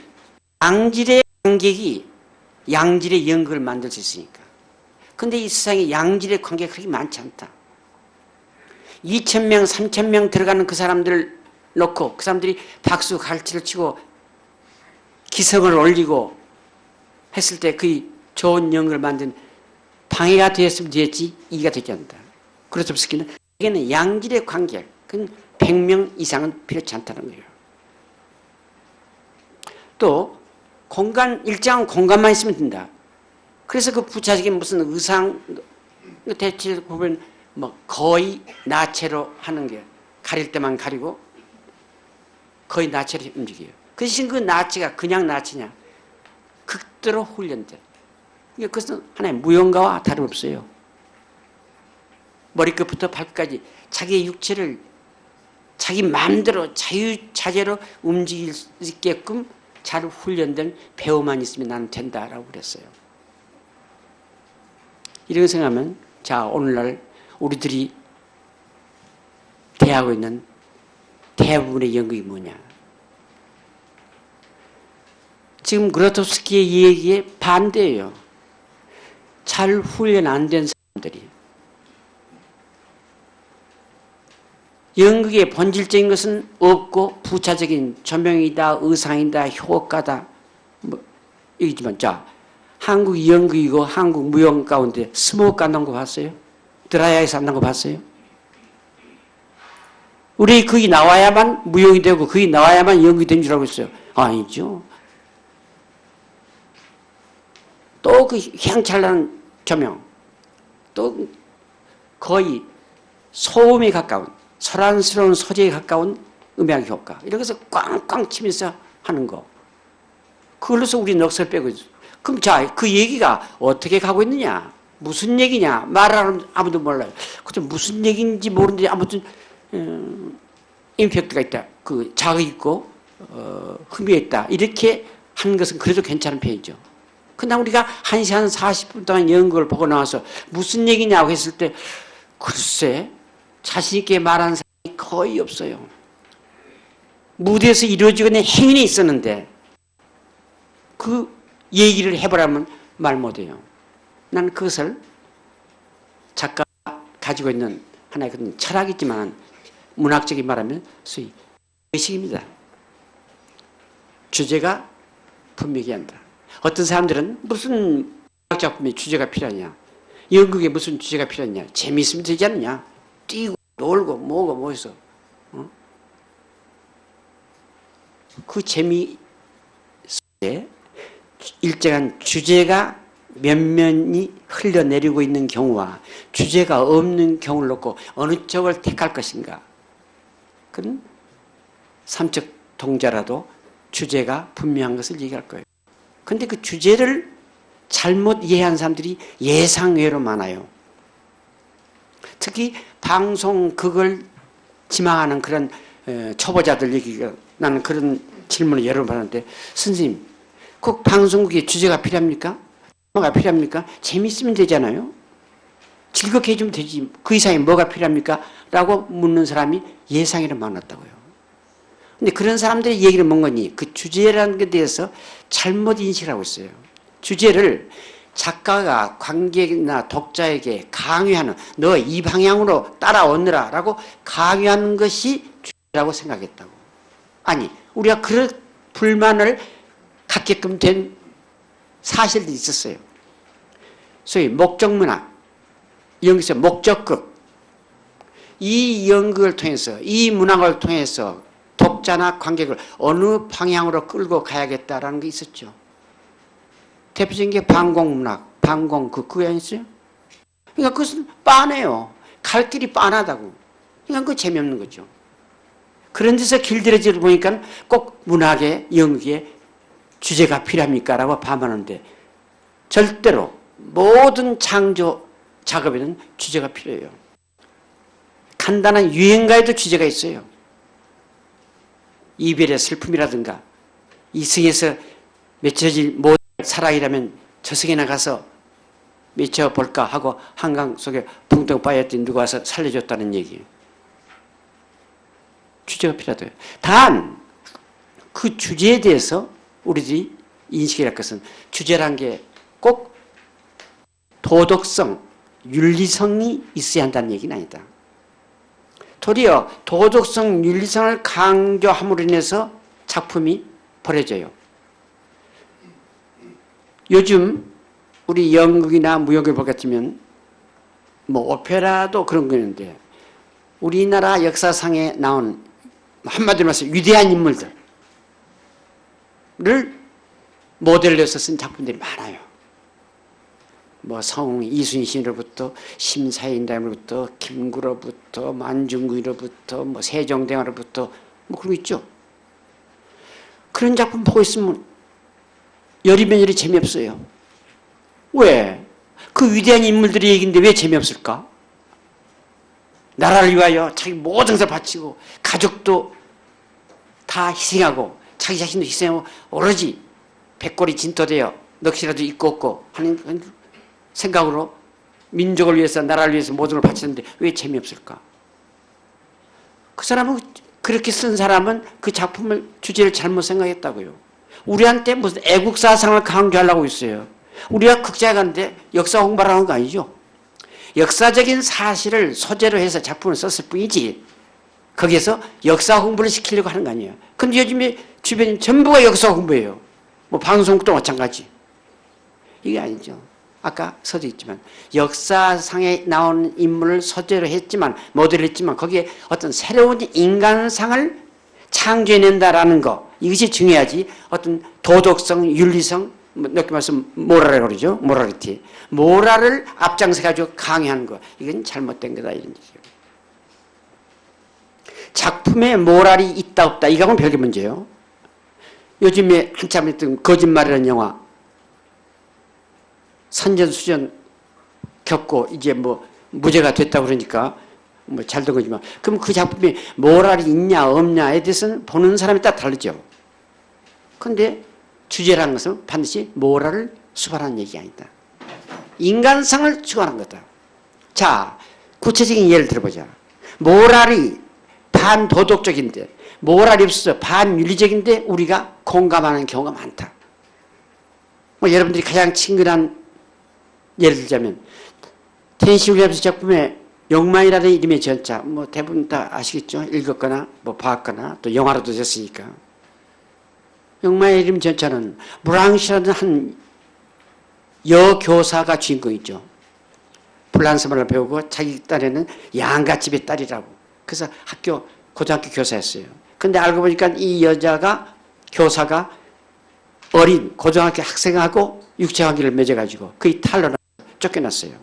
양질의 관객이 양질의 연극을 만들 수 있으니까. 근데 이 세상에 양질의 관객이 그렇게 많지 않다. 2,000명, 3,000명 들어가는 그 사람들을 놓고 그 사람들이 박수 갈치를 치고 기성을 올리고 했을 때 그 좋은 연극을 만든 방해가 되었으면 되었지 이가 되지 않는다. 그로토프스키는 이게는 양질의 관객, 그건 100명 이상은 필요치 않다는 거예요. 또 공간, 일정한 공간만 있으면 된다. 그래서 그 부차적인 무슨 의상, 대체 보면 뭐 거의 나체로 하는 게 가릴 때만 가리고 거의 나체로 움직여요. 그 대신 그 나체가 그냥 나체냐. 극도로 훈련된. 그것은 하나의 무용가와 다름없어요. 머리끝부터 발끝까지 자기의 육체를 자기 마음대로 자유자재로 움직일 수 있게끔 잘 훈련된 배우만 있으면 나는 된다라고 그랬어요. 이렇게 생각하면 자, 오늘날 우리들이 대하고 있는 대부분의 연극이 뭐냐. 지금 그로토프스키의 얘기에 반대예요. 잘 훈련 안 된 사람들이. 연극의 본질적인 것은 없고 부차적인 조명이다, 의상이다, 효과다. 뭐 이지만 자, 한국 연극이고 한국 무용 가운데 스모크 안 나온 거 봤어요? 드라이아이스 안 나온 거 봤어요? 우리 거기 나와야만 무용이 되고 거기 나와야만 연극이 된 줄 알고 있어요. 아니죠. 또 그 향찬란한 조명, 또 거의 소음에 가까운 소란스러운 소리에 가까운 음향 효과 이렇게 해서 꽝꽝 치면서 하는 거. 그걸로서 우리 넋을 빼고 있어요. 그럼 자, 그 얘기가 어떻게 가고 있느냐? 무슨 얘기냐? 말하는 아무도 몰라요. 그때 무슨 얘기인지 모르는데 아무튼 임팩트가 있다. 그 자극이 있고 흥미가 있다. 이렇게 하는 것은 그래도 괜찮은 편이죠. 그러나 우리가 1시간 40분 동안 연극을 보고 나와서 무슨 얘기냐고 했을 때 글쎄 자신 있게 말하는 사람이 거의 없어요. 무대에서 이루어지고 있는 행인이 있었는데 그 얘기를 해보라면 말 못해요. 나는 그것을 작가가 가지고 있는 하나의 그런 철학이지만 문학적인 말하면 소위 의식입니다. 주제가 분명히 한다. 어떤 사람들은 무슨 문학작품에 주제가 필요하냐, 연극에 무슨 주제가 필요하냐, 재미있으면 되지 않느냐, 뛰고 놀고 뭐고 뭐해서 그 재미 속에 일정한 주제가 면면이 흘러내리고 있는 경우와 주제가 없는 경우를 놓고 어느 쪽을 택할 것인가. 그건 삼척 동자라도 주제가 분명한 것을 얘기할 거예요. 그런데 그 주제를 잘못 이해한 사람들이 예상외로 많아요. 특히 방송극을 지망하는 그런 초보자들 얘기가 나는 그런 질문을 여러 번 받았는데 선생님 꼭 방송국에 주제가 필요합니까? 뭐가 필요합니까? 재밌으면 되잖아요. 즐겁게 해주면 되지. 그 이상에 뭐가 필요합니까? 라고 묻는 사람이 예상외로 많았다고요. 근데 그런 사람들의 얘기를 뭔 거니? 그 주제라는 것에 대해서 잘못 인식을 하고 있어요. 주제를 작가가 관객이나 독자에게 강요하는 너 이 방향으로 따라오느라 라고 강요하는 것이 주제라고 생각했다고. 아니 우리가 그런 불만을 갖게끔 된 사실도 있었어요. 소위 목적문학, 여기서 목적극, 이 연극을 통해서 이 문학을 통해서 독자나 관객을 어느 방향으로 끌고 가야겠다라는 게 있었죠. 대표적인 게 방공문학, 방공극 그게 아니었어요? 그러니까 그것은 빤해요. 갈 길이 빤하다고. 그러니까 그거 재미없는 거죠. 그런 데서 길들여지다 보니까 꼭 문학에 연극에 주제가 필요합니까? 라고 반문하는데 절대로 모든 창조 작업에는 주제가 필요해요. 간단한 유행가에도 주제가 있어요. 이별의 슬픔이라든가 이 성에서 맺혀질 모든 사랑이라면 저 성에 나가서 맺혀볼까 하고 한강 속에 붕덩 빠졌더니 누가 와서 살려줬다는 얘기예요. 주제가 필요하대요. 단 그 주제에 대해서 우리들이 인식할 것은 주제란 게 꼭 도덕성, 윤리성이 있어야 한다는 얘기는 아니다. 도리어 도덕성, 윤리성을 강조함으로 인해서 작품이 버려져요. 요즘 우리 연극이나 무역을 볼 것 같으면 뭐 오페라도 그런 거 있는데 우리나라 역사상에 나온 한마디로 말해서 위대한 인물들을 모델로 해서 쓴 작품들이 많아요. 뭐 이순신으로부터 심사인담으로부터 김구로부터 만중구로부터 뭐 세종대왕으로부터 뭐 그런 거 있죠. 그런 작품 보고 있으면 열이면 재미없어요. 왜? 그 위대한 인물들의 얘기인데 왜 재미없을까? 나라를 위하여 자기 모든 것을 바치고 가족도 다 희생하고 자기 자신도 희생하고 오로지 백골이 진토되어 넋이라도 있고 없고 하는 생각으로 민족을 위해서 나라를 위해서 모든 걸 바치는데 왜 재미없을까? 그 사람은 그렇게 쓴 사람은 그 작품을 주제를 잘못 생각했다고요. 우리한테 무슨 애국사상을 강조하려고 있어요. 우리가 극장에 가는데 역사 홍보를 하는 거 아니죠. 역사적인 사실을 소재로 해서 작품을 썼을 뿐이지 거기에서 역사 홍보를 시키려고 하는 거 아니에요. 근데 요즘에 주변이 전부가 역사 홍보예요. 뭐 방송국도 마찬가지. 이게 아니죠. 아까 서도 있지만 역사상에 나온 인물을 소재로 했지만 모델로 했지만 거기에 어떤 새로운 인간상을 창조해낸다라는 거 이것이 중요하지 어떤 도덕성, 윤리성 넓게 말해서 모랄이라고 그러죠. 모랄리티. 모랄을 앞장서가지고 강요하는 거 이건 잘못된 거다 이런 얘기예요. 작품에 모랄이 있다 없다 이거하고는 별개 문제예요. 요즘에 한참 했던 거짓말이라는 영화 선전수전 겪고 이제 뭐 무죄가 됐다 그러니까 뭐 잘 된 거지만 그럼 그 작품이 모랄이 있냐 없냐에 대해서는 보는 사람이 따라 다르죠. 그런데 주제라는 것은 반드시 모랄을 수반하는 얘기가 아니다. 인간상을 추구하는 거다. 자, 구체적인 예를 들어보자. 모랄이 반도덕적인데 모랄이 없어서 반윤리적인데 우리가 공감하는 경우가 많다. 뭐 여러분들이 가장 친근한 예를 들자면 테니시 윌리엄스 작품의 욕망이라는 이름의 전자 뭐 대부분 다 아시겠죠? 읽었거나 뭐 봤거나 또 영화로도 됐으니까. 욕망의 이름 전자는 브랑시라는 한 여교사가 주인공이죠. 프랑스말을 배우고 자기 딸에는 양가집의 딸이라고. 그래서 고등학교 교사였어요. 근데 알고 보니까 이 여자가 교사가 어린 고등학교 학생하고 육체관계를 맺어가지고 그의 탈로 쫓겨났어요.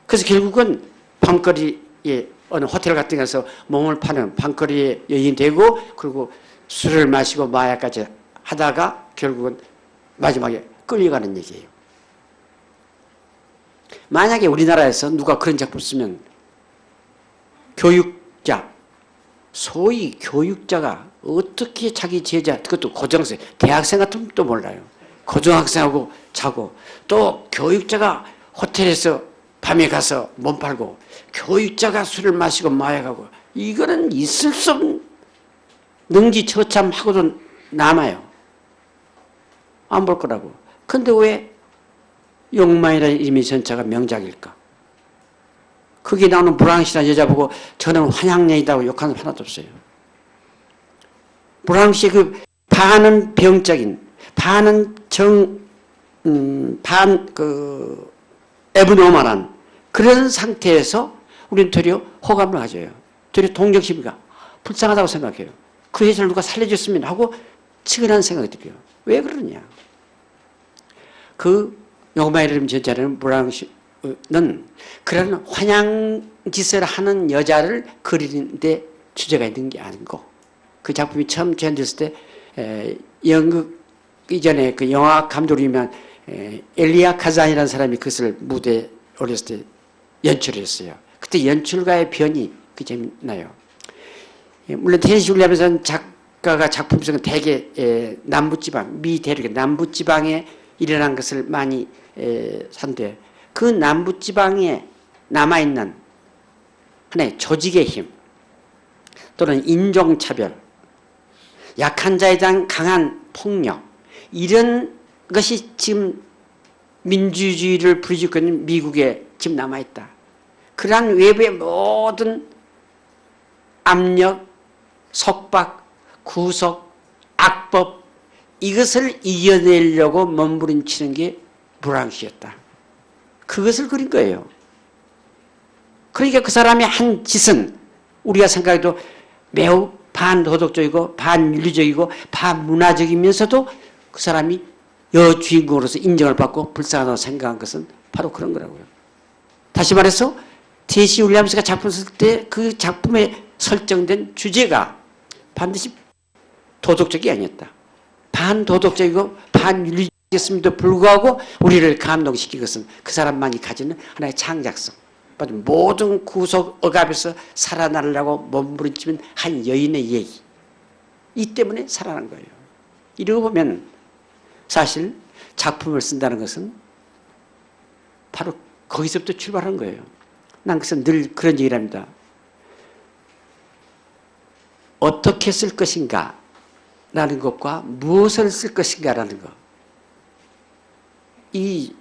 그래서 결국은 밤거리에 어느 호텔 같은 데서 몸을 파는 밤거리에 여인이 되고 그리고 술을 마시고 마약까지 하다가 결국은 마지막에 끌려가는 얘기예요. 만약에 우리나라에서 누가 그런 작품 쓰면 교육자, 소위 교육자가 어떻게 자기 제자, 그것도 고등학생, 대학생 같으면 또 몰라요. 고등학생하고 자고 또 교육자가 호텔에서 밤에 가서 몸 팔고 교육자가 술을 마시고 마약하고 이거는 있을 수 없는 능지처참하고도 남아요. 안 볼 거라고. 근데 왜 욕망이라는 이름의 전차가 명작일까? 거기 나오는 브랑시라는 여자 보고 저는 환양녀이다고 욕하는 사람 하나도 없어요. 브랑시의 그 반은 병적인, 반은 애브노멀한 그런 상태에서 우리는 되려 호감을 가져요. 되려 동정심이가 불쌍하다고 생각해요. 그 여자를 누가 살려줬으면 하고 측은한 생각이 들어요. 왜 그러느냐? 그 욕망의 이름 전자는 브랑시는 그런 환양짓을 하는 여자를 그리는데 주제가 있는 게 아니고 그 작품이 처음 제작됐을 때 연극 이전에 그 영화 감독으로 유명한 엘리아 카잔이라는 사람이 그것을 무대에 올렸을 때 연출을 했어요. 그때 연출가의 변이 그 재밌나요. 물론 테니시 윌리엄스는 작가가 작품 속은 대개 남부지방, 미 대륙의 남부지방에 일어난 것을 많이 산데 그 남부지방에 남아있는 하나의 조직의 힘 또는 인종차별, 약한 자에 대한 강한 폭력 이런 것이 지금 민주주의를 부르짖고 있는 미국에 지금 남아있다. 그러한 외부의 모든 압력, 속박, 구속, 악법 이것을 이겨내려고 몸부림치는 게 브랑시였다. 그것을 그린 거예요. 그러니까 그 사람이 한 짓은 우리가 생각해도 매우 반도덕적이고 반윤리적이고 반문화적이면서도 그 사람이 여주인공으로서 인정을 받고 불쌍하다고 생각한 것은 바로 그런 거라고요. 다시 말해서 테니시 윌리엄스가 작품을 쓸 때 그 작품에 설정된 주제가 반드시 도덕적이 아니었다. 반도덕적이고 반윤리적이었음에도 불구하고 우리를 감동시킨 것은 그 사람만이 가지는 하나의 창작성. 모든 구속 억압에서 살아나려고 몸부림치는 한 여인의 얘기. 이 때문에 살아난 거예요. 이러고 보면 사실 작품을 쓴다는 것은 바로 거기서부터 출발한 거예요. 난 그래서 늘 그런 얘기를 합니다. 어떻게 쓸 것인가 라는 것과 무엇을 쓸 것인가 라는 것. 이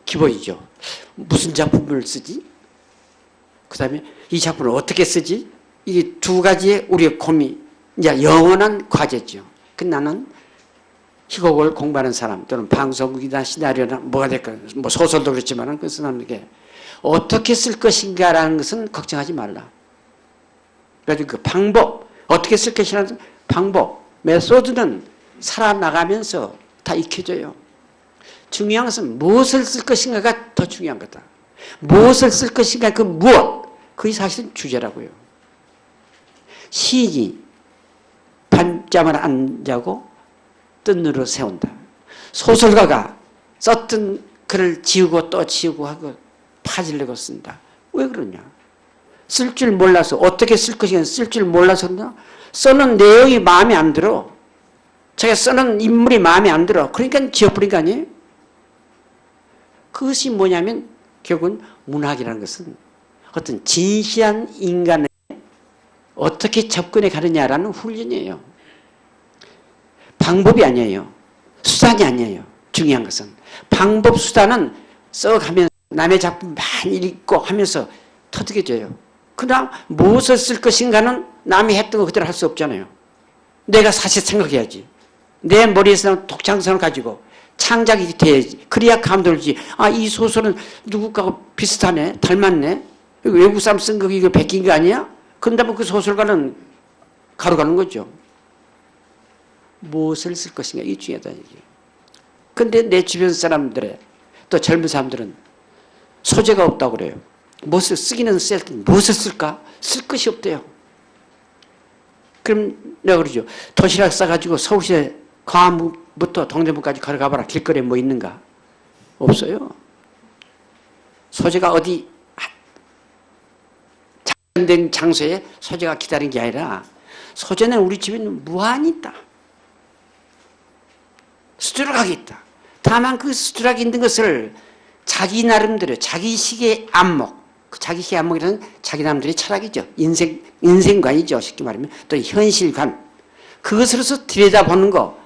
기본이죠. 무슨 작품을 쓰지? 그 다음에 이 작품을 어떻게 쓰지? 이 두 가지의 우리의 고민, 이제 영원한 과제죠. 그 나는 희곡을 공부하는 사람 또는 방송국이나 시나리오나 뭐가 될까 뭐 소설도 그렇지만 그 사람에게 어떻게 쓸 것인가라는 것은 걱정하지 말라. 그래서 그 방법 어떻게 쓸 것이라는 방법 메소드는 살아나가면서 다 익혀져요. 중요한 것은 무엇을 쓸 것인가가 더 중요한 거다. 무엇을 쓸 것인가 그 무엇 그게 사실은 주제라고요. 시인이 밤잠을 안 자고 뜬 눈으로 세운다. 소설가가 썼던 글을 지우고 또 지우고 하고 파질내고 쓴다. 왜 그러냐? 쓸 줄 몰라서 어떻게 쓸 것인가 쓸 줄 몰라서 그러나 써는 내용이 마음에 안 들어. 자기가 써는 인물이 마음에 안 들어. 그러니까 지워버린 거 아니에요? 그것이 뭐냐면 결국은 문학이라는 것은 어떤 진실한 인간에 어떻게 접근해 가느냐라는 훈련이에요. 방법이 아니에요. 수단이 아니에요. 중요한 것은. 방법, 수단은 써가면서 남의 작품 많이 읽고 하면서 터득해져요. 그러나 무엇을 쓸 것인가는 남이 했던 거 그대로 할 수 없잖아요. 내가 사실 생각해야지. 내 머리에서 독창성을 가지고 창작이 돼야지. 그래야 감동이지. 아, 이 소설은 누구하고 비슷하네. 닮았네. 외국 사람 쓴 거 이거 베낀 거 아니야? 그런다면 그 소설가는 가로가는 거죠. 무엇을 쓸 것인가 이게 중요하다는 얘기예요. 그런데 내 주변 사람들의 또 젊은 사람들은 소재가 없다고 그래요. 무엇을 쓰기는 쓸 텐데 무엇을 쓸까? 쓸 것이 없대요. 그럼 내가 그러죠. 도시락 싸가지고 서울시내 광화문부터 동대문까지 걸어가봐라. 길거리에 뭐 있는가? 없어요. 소재가 어디 작전된 장소에 소재가 기다리는 게 아니라 소재는 우리 집에는 무한히 있다. 수두룩하게 있다. 다만 그 수두룩하게 있는 것을 자기 나름대로 자기식의 안목, 그 자기식의 안목이라는 자기 나름대로의 철학이죠. 인생관이죠. 쉽게 말하면 또 현실관. 그것으로서 들여다보는 거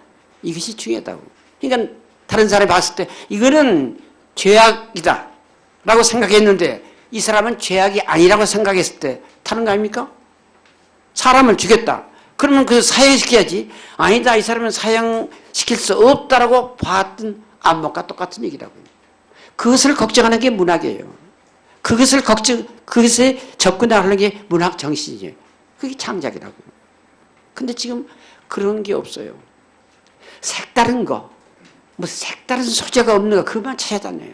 이것이 중요하다고. 그러니까 다른 사람이 봤을 때 이거는 죄악이다 라고 생각했는데 이 사람은 죄악이 아니라고 생각했을 때 다른 거 아닙니까? 사람을 죽였다. 그러면 그 사형시켜야지. 아니다. 이 사람은 사형시킬 수 없다라고 봤던 안목과 똑같은 얘기라고요. 그것을 걱정하는 게 문학이에요. 그것에 접근하는 게 문학 정신이에요. 그게 창작이라고요. 근데 지금 그런 게 없어요. 색다른 거, 뭐 색다른 소재가 없는 거, 그것만 찾아다녀요.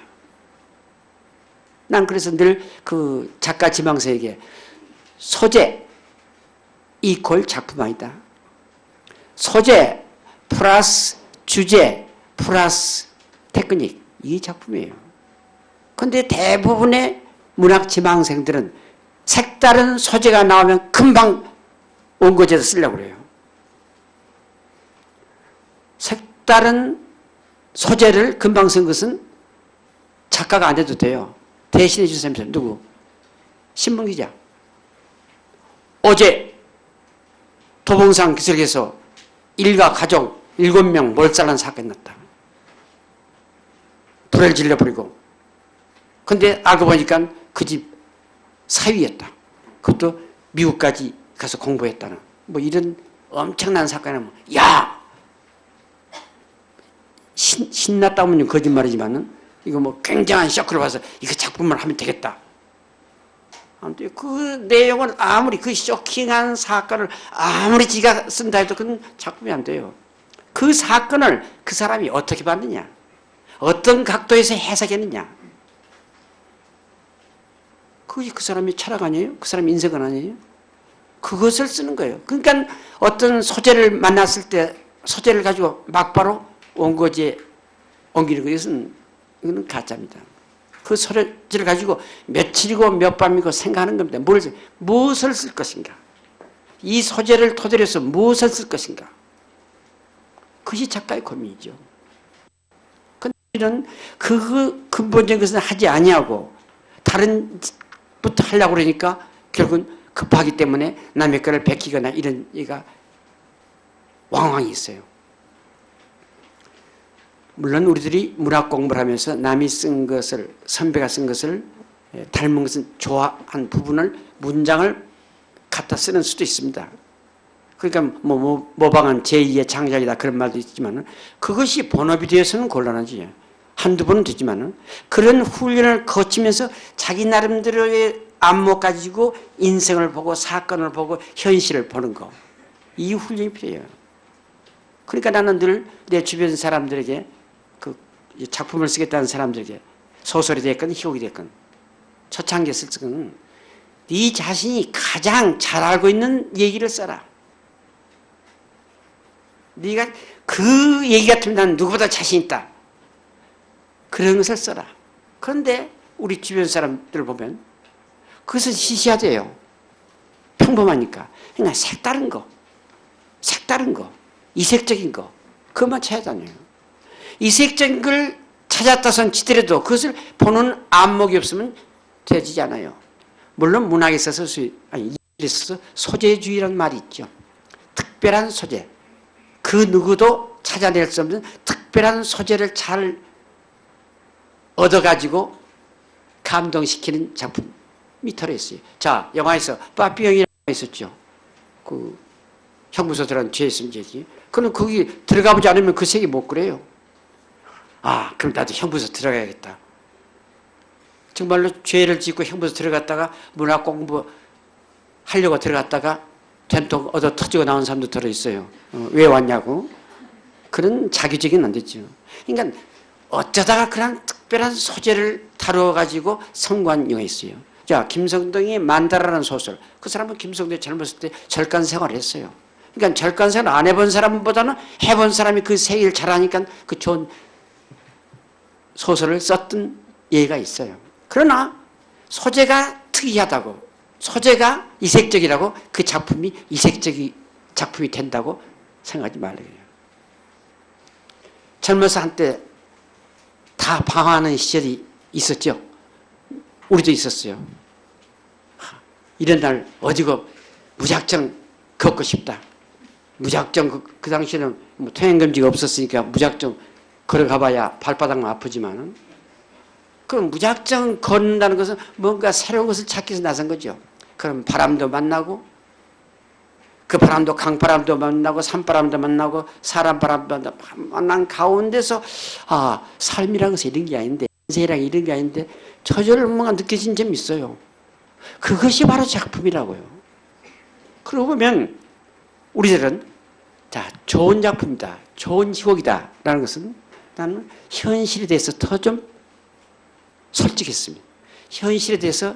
난 그래서 늘 그 작가 지망생에게 소재 이퀄 작품 아니다. 소재 플러스 주제 플러스 테크닉 이 작품이에요. 그런데 대부분의 문학 지망생들은 색다른 소재가 나오면 금방 원고지에서 쓰려고 그래요. 색다른 소재를 금방 쓴 것은 작가가 안 해도 돼요. 대신해 준 사람이 누구? 신문기자. 어제 도봉산 기슭에서 일가 가족 7명 몰살한 사건이 났다. 불을 질러버리고. 근데 알고 보니까 그 집 사위였다. 그것도 미국까지 가서 공부했다는. 뭐 이런 엄청난 사건이면 야! 신났다면 거짓말이지만은 이거 뭐 굉장한 쇼크를 봐서 이거 작품만 하면 되겠다. 아무튼 그 내용을 아무리 그 쇼킹한 사건을 아무리 지가 쓴다 해도 그건 작품이 안 돼요. 그 사건을 그 사람이 어떻게 봤느냐, 어떤 각도에서 해석했느냐, 그게 그 사람의 철학 아니에요? 그 사람의 인생관 아니에요? 그것을 쓰는 거예요. 그러니까 어떤 소재를 만났을 때 소재를 가지고 막바로 원고지에 옮기는 것은 이거는 가짜입니다. 그 소재를 가지고 며칠이고 몇 밤이고 생각하는 겁니다. 무엇을 쓸 것인가? 이 소재를 토대로 해서 무엇을 쓸 것인가? 그것이 작가의 고민이죠. 그런데 우리는 그 근본적인 것은 하지 아니하고 다른 부터 하려고 그러니까 결국은 급하기 때문에 남의 거를 베끼거나 이런 얘가 왕왕이 있어요. 물론 우리들이 문학 공부를 하면서 남이 쓴 것을, 선배가 쓴 것을 닮은 것은 좋아한 부분을 문장을 갖다 쓰는 수도 있습니다. 그러니까 모방은 제2의 창작이다 그런 말도 있지만은 그것이 본업이 되어서는 곤란하지. 한두 번은 되지만은 그런 훈련을 거치면서 자기 나름대로의 안목 가지고 인생을 보고 사건을 보고 현실을 보는 거. 이 훈련이 필요해요. 그러니까 나는 늘 내 주변 사람들에게 그 작품을 쓰겠다는 사람들에게 소설이 됐건 희곡이 됐건 초창기에 쓸 적은 네 자신이 가장 잘 알고 있는 얘기를 써라. 네가 그 얘기 같으면 난 누구보다 자신 있다. 그런 것을 써라. 그런데 우리 주변 사람들을 보면 그것은 시시하대요. 평범하니까. 그러니까 색다른 거, 이색적인 거, 그것만 찾아다녀요. 이색적인 걸 찾았다선 치더라도 그것을 보는 안목이 없으면 되지 않아요. 물론 문학에 있어서, 소재주의라는 말이 있죠. 특별한 소재. 그 누구도 찾아낼 수 없는 특별한 소재를 잘 얻어가지고 감동시키는 작품이 들어있어요. 자, 영화에서 빠삐용이라고 있었죠. 그 형무소들한 죄 있으면 죄지. 그럼 거기 들어가 보지 않으면 그 색이 못 그래요. 아, 그럼 나도 형무소 들어가야겠다. 정말로 죄를 짓고 형무소 들어갔다가 문학 공부 하려고 들어갔다가 된통 얻어 터지고 나온 사람도 들어있어요. 왜 왔냐고. 그런 자기적인 안 됐죠. 그러니까 어쩌다가 그런 특별한 소재를 다뤄가지고 성공한 영화 있어요. 자, 김성동이 만다라는 소설. 그 사람은 김성동이 젊었을 때 절간 생활을 했어요. 그러니까 절간 생활 안 해본 사람보다는 해본 사람이 그 세계를 잘하니까 그 좋은 소설을 썼던 예가 있어요. 그러나 소재가 특이하다고, 소재가 이색적이라고 그 작품이 이색적인 작품이 된다고 생각하지 말래요. 젊어서 한때 다 방황하는 시절이 있었죠. 우리도 있었어요. 이런 날 어디고 무작정 걷고 싶다. 무작정 그 당시에는 뭐 통행금지가 없었으니까 무작정 걸어가봐야 발바닥만 아프지만은 그럼 무작정 걷는다는 것은 뭔가 새로운 것을 찾기 위해서 나선 거죠. 그럼 바람도 만나고 그 바람도 강바람도 만나고 산바람도 만나고 사람 바람도 만난 가운데서 아, 삶이란 것은 이런 게 아닌데 인생이란 이런 게 아닌데 저절로 뭔가 느껴진 점이 있어요. 그것이 바로 작품이라고요. 그러고 보면 우리들은 자, 좋은 작품이다, 좋은 희곡이다 라는 것은 나는 현실에 대해서 더 좀 솔직했으면, 현실에 대해서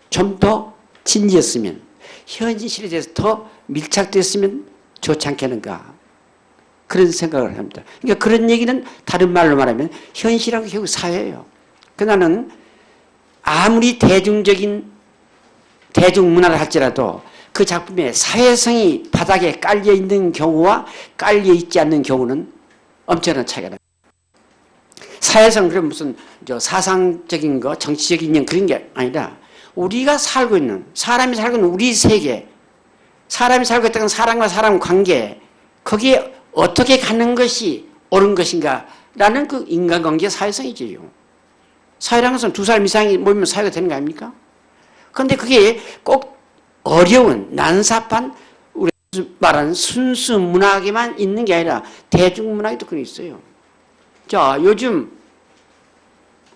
좀 더 진지했으면, 현실에 대해서 더 밀착됐으면 좋지 않겠는가 그런 생각을 합니다. 그러니까 그런 얘기는 다른 말로 말하면 현실하고 결국 사회예요. 그러나는 아무리 대중문화를 할지라도 그 작품에 사회성이 바닥에 깔려 있는 경우와 깔려 있지 않는 경우는 엄청난 차이가 납니다. 사회성 그럼 무슨 사상적인 거, 정치적인 그런 게 아니라 우리가 살고 있는, 사람이 살고 있는 우리 세계, 사람이 살고 있다는 사람과 사람 관계, 거기에 어떻게 가는 것이 옳은 것인가라는 그 인간관계의 사회성이지요. 사회라는 것은 두 사람 이상이 모이면 사회가 되는 거 아닙니까? 그런데 그게 꼭 어려운, 난삽한, 우리 말하는 순수 문학에만 있는 게 아니라 대중문학에도 그런 게 있어요. 자, 요즘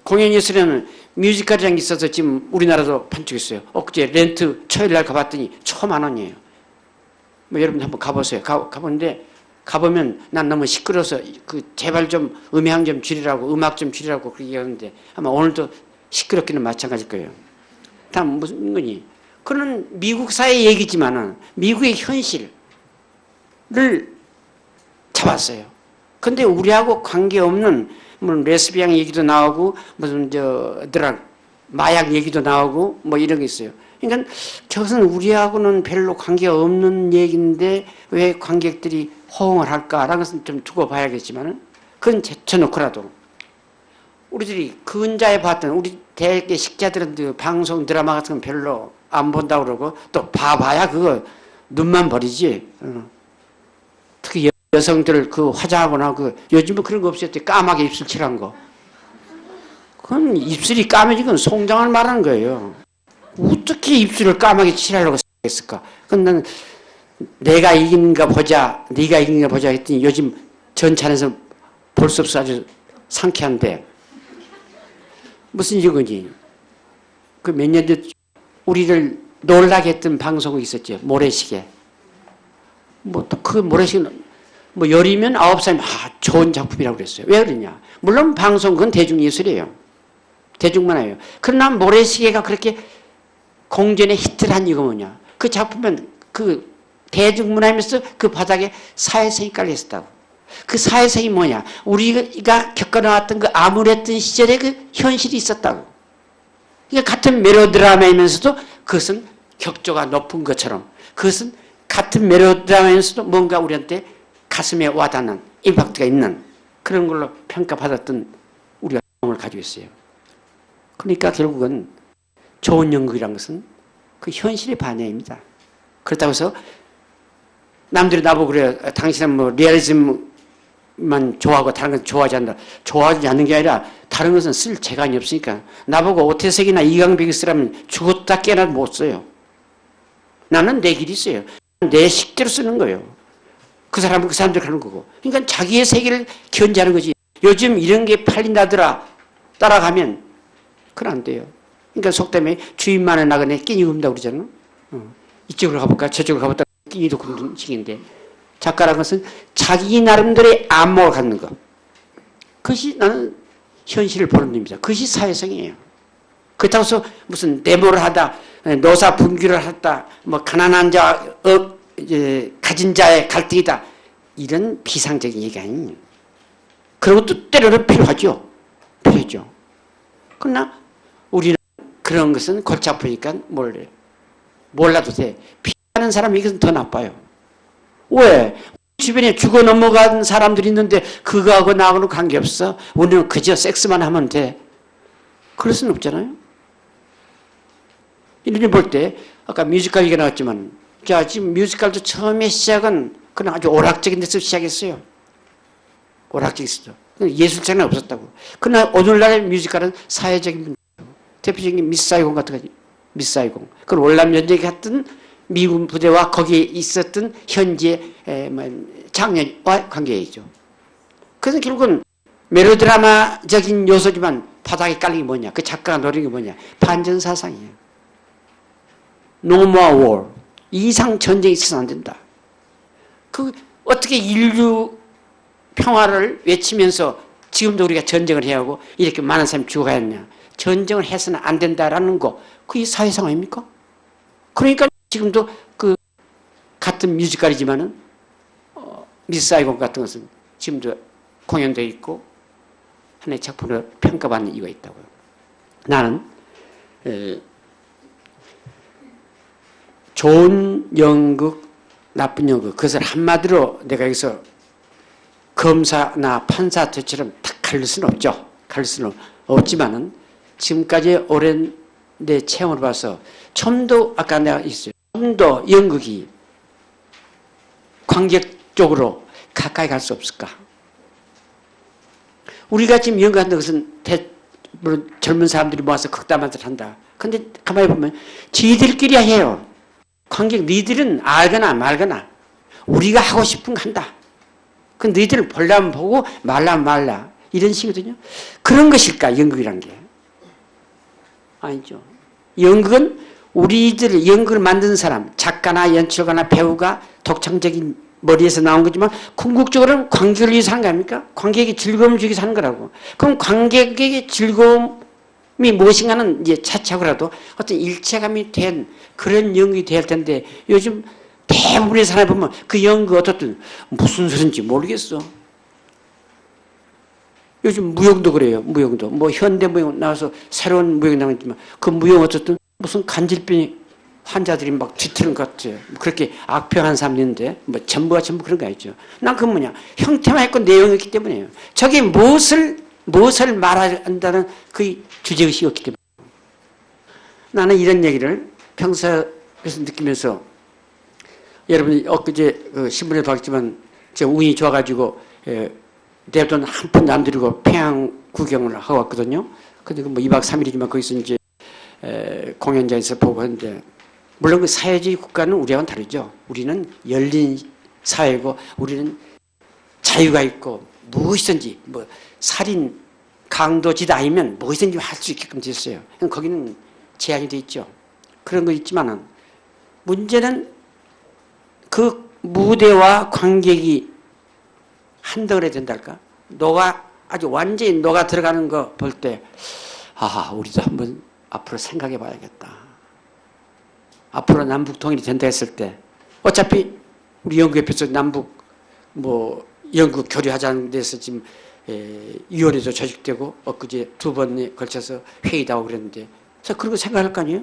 공연예술에는 뮤지컬이라는 게 있어서 지금 우리나라도 판촉했어요. 엊그제 렌트 초일날 가봤더니 1,000,000원이에요. 뭐 여러분 한번 가보세요. 가보는데 가보면 난 너무 시끄러워서 그 제발 좀 음향 좀 줄이라고, 음악 좀 줄이라고 그렇게 얘기하는데 아마 오늘도 시끄럽기는 마찬가지일 거예요. 다음 무슨 거니? 그런 미국 사회 얘기지만은 미국의 현실을 잡았어요. 근데 우리하고 관계없는 물론 레스비앙 얘기도 나오고 무슨 드락 마약 얘기도 나오고 뭐 이런 게 있어요. 그러니까 저것은 우리하고는 별로 관계가 없는 얘기인데 왜 관객들이 호응을 할까라는 것은 좀 두고 봐야겠지만은 그건 제쳐놓고라도 우리들이 근자에 봤던 우리 대개 식자들은 그 방송 드라마 같은 건 별로 안 본다고 그러고 또 봐봐야 그거 눈만 버리지. 특히 여성들 그 화장하거나 그 요즘은 그런 거 없었대. 까맣게 입술 칠한 거. 그건 입술이 까매진 건 송장을 말하는 거예요. 어떻게 입술을 까맣게 칠하려고 했을까? 그건 나는 내가 이긴가 보자, 네가 이긴가 보자 했더니 요즘 전찬에서 볼 수 없어 아주 상쾌한데 무슨 이유건지 그 몇 년 전 우리를 놀라게 했던 방송이 있었죠. 모래시계. 뭐 또 그 모래시계는 뭐 열이면 9살이면 좋은 작품이라고 그랬어요. 왜 그러냐? 물론 방송 그건 대중예술이에요. 대중문화예요. 그러나 모래시계가 그렇게 공전에 히트를 한 이유가 뭐냐? 그 작품은 그 대중문화이면서 그 바닥에 사회성이 깔려 있었다고. 그 사회성이 뭐냐? 우리가 겪어나왔던 그 암울했던 시절에 그 현실이 있었다고. 그러니까 같은 멜로드라마이면서도 그것은 격조가 높은 것처럼 그것은 같은 멜로드라마이면서도 뭔가 우리한테 가슴에 와닿는 임팩트가 있는 그런 걸로 평가받았던 우리가 경험을 가지고 있어요. 그러니까 결국은 좋은 연극이라는 것은 그 현실의 반영입니다. 그렇다고 해서 남들이 나보고 그래요. 당신은 뭐 리얼리즘만 좋아하고 다른 건 좋아하지 않는다. 좋아하지 않는 게 아니라 다른 것은 쓸 재간이 없으니까 나보고 오태석이나 이강백이 쓰라면 죽었다 깨어나도 못 써요. 나는 내 길이 있어요. 내 식대로 쓰는 거예요. 그 사람은 그 사람대로 하는 거고. 그러니까 자기의 세계를 견제하는 거지. 요즘 이런 게 팔린다더라 따라가면 그건 안 돼요. 그러니까 속담에 주인만은 나그네 끼니 굽는다고 그러잖아. 이쪽으로 가볼까 저쪽으로 가볼까 끼니도 굽는 식인데 작가라는 것은 자기 나름대로의 안목을 갖는 것. 그것이 나는 현실을 보는 겁니다. 그것이 사회성이에요. 그렇다고 해서 무슨 데모를 하다 노사 분규를 하다 뭐 가난한 자 가진 자의 갈등이다 이런 비상적인 얘기 아니에요. 그런 것도 때로는 필요하죠. 필요하죠. 그러나 우리는 그런 것은 골치 아프니까 몰라도 돼. 피하는 사람이 이것은 더 나빠요. 왜? 주변에 죽어 넘어간 사람들이 있는데 그거하고 나하고는 관계없어. 우리는 그저 섹스만 하면 돼. 그럴 수는 없잖아요. 이런 볼 때 아까 뮤지컬 얘기가 나왔지만 자 지금 뮤지컬도 처음에 시작은 그냥 아주 오락적인 데서 시작했어요. 오락적이었어. 예술장은 없었다고. 그러나 오늘날의 뮤지컬은 사회적인 문제예요. 대표적인 미스 사이공 같은 거 미스 사이공. 그건 월남 전쟁에 갔던 미군 부대와 거기에 있었던 현재 장년과 관계이죠. 그래서 결국은 멜로드라마적인 요소지만 바닥에 깔린 게 뭐냐? 그 작가가 노린 게 뭐냐? 반전사상이에요. No more war. 이상 전쟁이 있어서는 안 된다. 그 어떻게 인류 평화를 외치면서 지금도 우리가 전쟁을 해야 하고 이렇게 많은 사람이 죽어가야 하느냐. 전쟁을 해서는 안 된다라는 거. 그게 사회상 아닙니까? 그러니까 지금도 그 같은 뮤지컬이지만은 미스 사이공 같은 것은 지금도 공연되어 있고 하나의 작품으로 평가받는 이유가 있다고요. 나는 좋은 연극, 나쁜 연극 그것을 한마디로 내가 여기서 검사나 판사처럼 딱 가릴 수는 없죠. 가릴 수는 없지만은 지금까지 오랜 내 체험을 봐서 좀 더 아까 내가 있어요. 좀 더 연극이 관객 쪽으로 가까이 갈 수 없을까? 우리가 지금 연극한다는 것은 물론 젊은 사람들이 모아서 극담한들 한다. 근데 가만히 보면 지들끼리 해요. 관객 너희들은 알거나 말거나 우리가 하고 싶은 거 한다. 그 너희들을 보려면 보고 말라면 말라. 이런 식이거든요. 그런 것일까 연극이란 게? 아니죠. 연극은 우리들 연극을 만든 사람 작가나 연출가나 배우가 독창적인 머리에서 나온 거지만 궁극적으로는 관객을 위해서 하는 거 아닙니까? 관객이 즐거움을 주기 위해서 하는 거라고. 그럼 관객에게 즐거움이 무엇인가는 이제 차치하고라도 어떤 일체감이 된 그런 연극이 될 텐데 요즘 대부분의 사람을 보면 그 연극 어떻든 무슨 소린지 모르겠어. 요즘 무용도 그래요. 무용도. 뭐 현대 무용 나와서 새로운 무용이 나왔지만 그 무용 어쨌든 무슨 간질병 환자들이 막 뒤트는 것 같아요. 그렇게 악평한 사람이 있는데 뭐 전부가 전부 그런 거 아니죠. 난 그건 뭐냐. 형태만 있고 내용이 있기 때문에요. 저게 무엇을 말한다는 그 주제의식이 없기 때문에. 나는 이런 얘기를 평소에서 느끼면서 여러분이 엊그제 그 신문에 봤지만 제가 운이 좋아가지고 내 돈 한 푼도 안 들이고 평양 구경을 하고 왔거든요. 근데 뭐 2박 3일이지만 거기서 이제 공연장에서 보고 하는데 물론 그 사회주의 국가는 우리와는 다르죠. 우리는 열린 사회고 우리는 자유가 있고 무엇이든지 뭐 살인 강도짓 아니면 무엇이든지 할 수 있게끔 됐어요. 거기는 제한이 돼 있죠. 그런 거 있지만은 문제는 그 무대와 관객이 한덩어리 된달까? 아주 완전히 녹아 들어가는 거 볼 때, 우리도 한번 앞으로 생각해 봐야겠다. 앞으로 남북 통일이 된다 했을 때, 어차피 우리 영국협회에서 남북, 영국 교류하자는 데서 지금, 위원회도 조직되고, 엊그제 2번에 걸쳐서 회의도 하고 그랬는데, 그런 거 생각할 거 아니에요?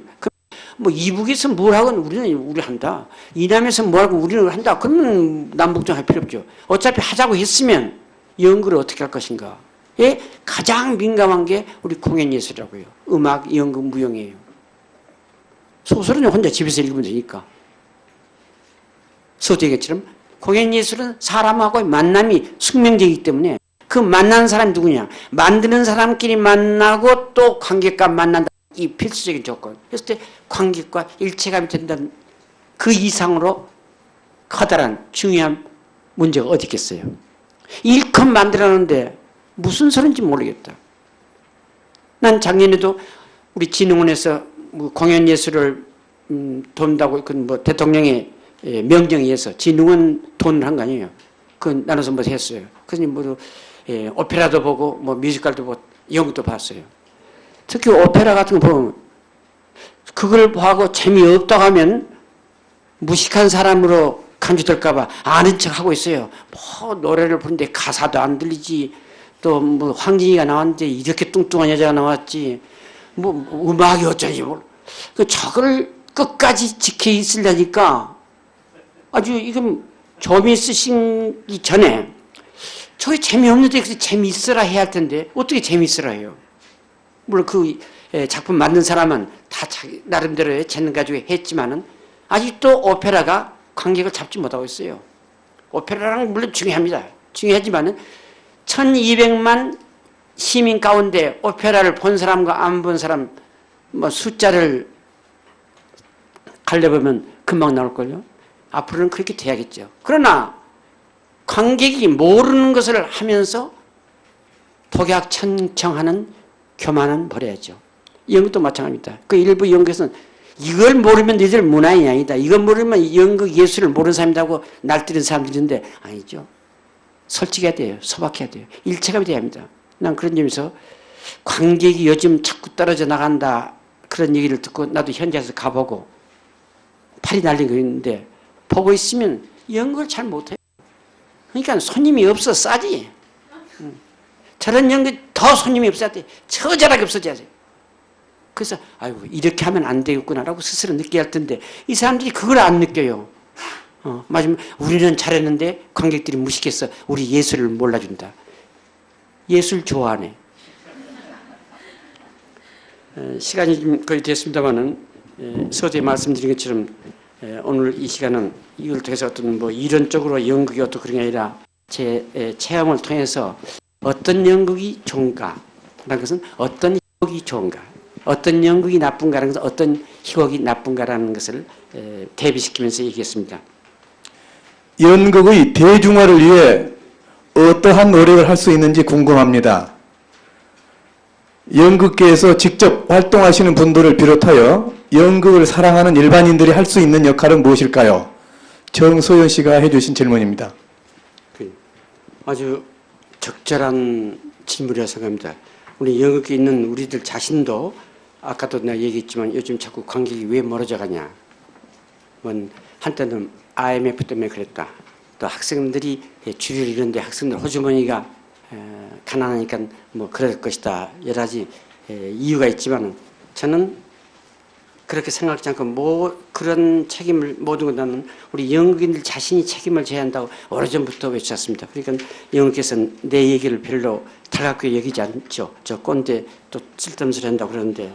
이북에서 뭘 하건 우리 한다. 이남에서 뭘 하고 우리는 한다. 그러면 남북정 할 필요 없죠. 어차피 하자고 했으면 연구를 어떻게 할 것인가. 예? 가장 민감한 게 우리 공연예술이라고요. 음악, 연극, 무용이에요. 소설은 혼자 집에서 읽으면 되니까. 서두에게처럼 공연예술은 사람하고의 만남이 숙명적이기 때문에 그 만나는 사람이 누구냐. 만드는 사람끼리 만나고 또 관객과 만난다. 이 필수적인 조건. 그랬을 때 관객과 일체감이 된다는 그 이상으로 커다란 중요한 문제가 어디 있겠어요. 일컷 만들어놨는데 무슨 소린지 모르겠다. 난 작년에도 우리 진흥원에서 공연예술을 돈다고 대통령의 명령에 의해서 진흥원 돈을 한 거 아니에요. 그 나눠서 했어요. 그래서 오페라도 보고 뮤지컬도 보고 연극도 봤어요. 특히 오페라 같은 거 보면 그걸 하고 재미없다고 하면 무식한 사람으로 간주될까 봐 아는 척 하고 있어요. 노래를 부르는데 가사도 안 들리지. 또 황진이가 나왔는데 이렇게 뚱뚱한 여자가 나왔지. 음악이 어쩌지. 저걸 끝까지 지켜 있으려니까 아주 이건 좀이 쓰시기 전에 저게 재미없는데 재미있으라 해야 할 텐데 어떻게 재미있으라 해요. 물론 그 작품 만든 사람은 다 자기 나름대로의 재능 가지고 했지만은 아직도 오페라가 관객을 잡지 못하고 있어요. 오페라랑 물론 중요합니다. 중요하지만은 1200만 시민 가운데 오페라를 본 사람과 안 본 사람 숫자를 갈려보면 금방 나올걸요. 앞으로는 그렇게 돼야겠죠. 그러나 관객이 모르는 것을 하면서 독약천청하는 교만은 버려야죠. 연극도 마찬가지입니다. 그 일부 연극에서는 이걸 모르면 너희들 문화인이 아니다. 이걸 모르면 연극 예술을 모르는 사람이라고 날뛰는 사람들인데 아니죠. 솔직해야 돼요. 소박해야 돼요. 일체감이 돼야 합니다. 난 그런 점에서 관객이 요즘 자꾸 떨어져 나간다 그런 얘기를 듣고 나도 현장에서 가보고 팔이 날린 거 있는데 보고 있으면 연극을 잘 못해요. 그러니까 손님이 없어 싸지. 저런 연극 더 손님이 없어야 돼. 처절하게 없어져야 돼. 그래서 아이고 이렇게 하면 안 되겠구나라고 스스로 느껴야 할 텐데 이 사람들이 그걸 안 느껴요. 맞으면 우리는 잘했는데 관객들이 무식해서 우리 예술을 몰라준다. 예술 좋아하네. 시간이 좀 거의 됐습니다만은 서두에 말씀드린 것처럼 오늘 이 시간은 이걸 통해서 어떤 이론적으로 연극이 어떻고 그런 게 아니라 제 체험을 통해서 어떤 연극이 좋은가 라는 것은 어떤 희곡이 좋은가 어떤 연극이 나쁜가라는 것은 어떤 희곡이 나쁜가라는 것을 대비시키면서 얘기했습니다. 연극의 대중화를 위해 어떠한 노력을 할 수 있는지 궁금합니다. 연극계에서 직접 활동하시는 분들을 비롯하여 연극을 사랑하는 일반인들이 할 수 있는 역할은 무엇일까요? 정소연 씨가 해주신 질문입니다. 아주 적절한 질문이라고 생각합니다. 우리 연극에 있는 우리들 자신도 아까도 내가 얘기했지만 요즘 자꾸 관객이 왜 멀어져 가냐. 한때는 IMF 때문에 그랬다. 또 학생들이 주류를 이런데 학생들 호주머니가 가난하니까 그럴 것이다. 여러 가지 이유가 있지만 저는 그렇게 생각하지 않고 그런 책임을 모든 것은 우리 연극인들 자신이 책임을 져야 한다고 오래전부터 외쳤습니다. 그러니까 연극에서는 내 얘기를 별로 달갑게 여기지 않죠. 저 꼰대 또 쓸데없는 소리 한다고 그러는데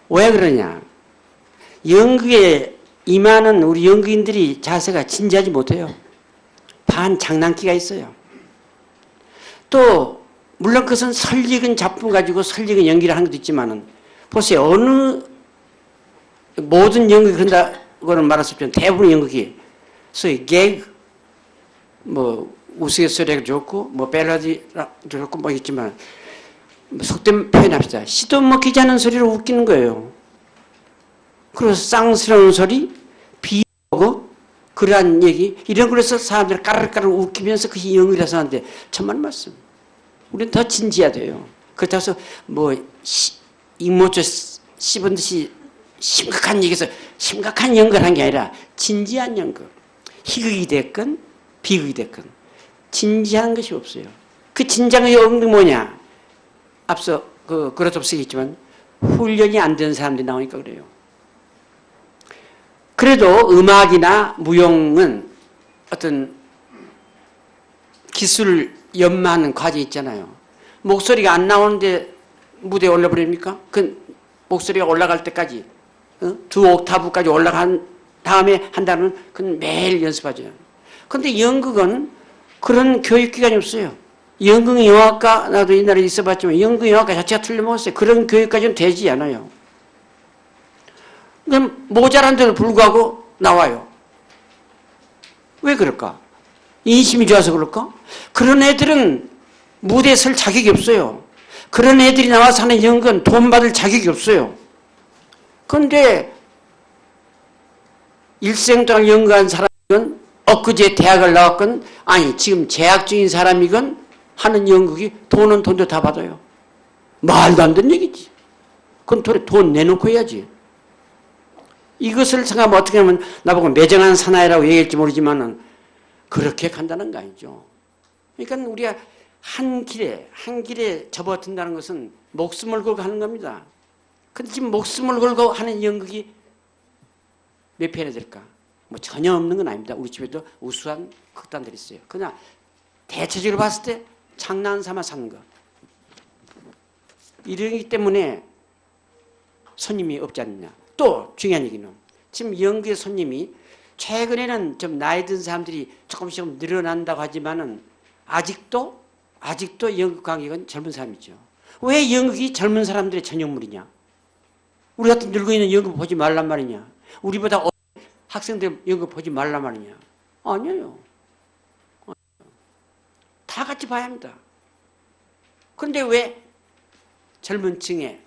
왜 그러냐. 연극에 임하는 우리 연극인들이 자세가 진지하지 못해요. 반 장난기가 있어요. 또 물론 그것은 설익은 작품 가지고 설익은 연기를 하는 것도 있지만은 보세요. 어느 모든 연극이 그런다고는 말할 수 없지만 대부분 연극이 소위 개그, 뭐 우스갯소리가 좋고 뭐 벨라디가 좋고 뭐 있지만 속된 표현합시다. 시도 먹히지 않은 소리로 웃기는 거예요. 그래서 쌍스러운 소리, 비하고 그러한 얘기 이런 걸해서 사람들을 까르르까르 웃기면서 그것이 연극이라서 하는데 천만 말씀. 우리는 더 진지해야 돼요. 그렇다고 해서 뭐 이모저 씹은 듯이 심각한 얘기에서 심각한 연극을 한 게 아니라 진지한 연극. 희극이 됐건 비극이 됐건 진지한 것이 없어요. 그 진지한 연극이 뭐냐? 앞서 그렇다고 쓰겠지만 훈련이 안 된 사람들이 나오니까 그래요. 그래도 음악이나 무용은 어떤 기술을 연마하는 과정이 있잖아요. 목소리가 안 나오는데 무대에 올라버립니까? 그 목소리가 올라갈 때까지 두 옥타브까지 올라간 다음에 한다면 그건 매일 연습하죠. 그런데 연극은 그런 교육기관이 없어요. 연극영화과 나도 옛날에 있어봤지만 연극영화과 자체가 틀려먹었어요. 그런 교육까지는 되지 않아요. 그럼 모자란 데도 불구하고 나와요. 왜 그럴까? 인심이 좋아서 그럴까? 그런 애들은 무대에 설 자격이 없어요. 그런 애들이 나와서 하는 연극은 돈 받을 자격이 없어요. 그런데 일생 동안 연극한 사람이건 엊그제 대학을 나왔건 아니 지금 재학 중인 사람이건 하는 연극이 돈은 돈도 다 받아요. 말도 안 되는 얘기지. 그건 돈 내놓고 해야지. 이것을 생각하면 어떻게 하면 나보고 매정한 사나이라고 얘기할지 모르지만은 그렇게 간다는 거 아니죠. 그러니까 우리가 한 길에 접어든다는 것은 목숨을 걸고 하는 겁니다. 근데 지금 목숨을 걸고 하는 연극이 몇 편이 될까? 뭐 전혀 없는 건 아닙니다. 우리 집에도 우수한 극단들이 있어요. 그냥 대체적으로 봤을 때 장난 삼아 사는 거. 이러기 때문에 손님이 없지 않느냐. 또 중요한 얘기는 지금 연극의 손님이 최근에는 좀 나이 든 사람들이 조금씩 늘어난다고 하지만은 아직도 연극 관객은 젊은 사람이죠. 왜 연극이 젊은 사람들의 전용물이냐? 우리 같은 늙어있는 연극 보지 말란 말이냐? 우리보다 학생들 연극 보지 말란 말이냐? 아니에요. 다 같이 봐야 합니다. 그런데 왜 젊은 층에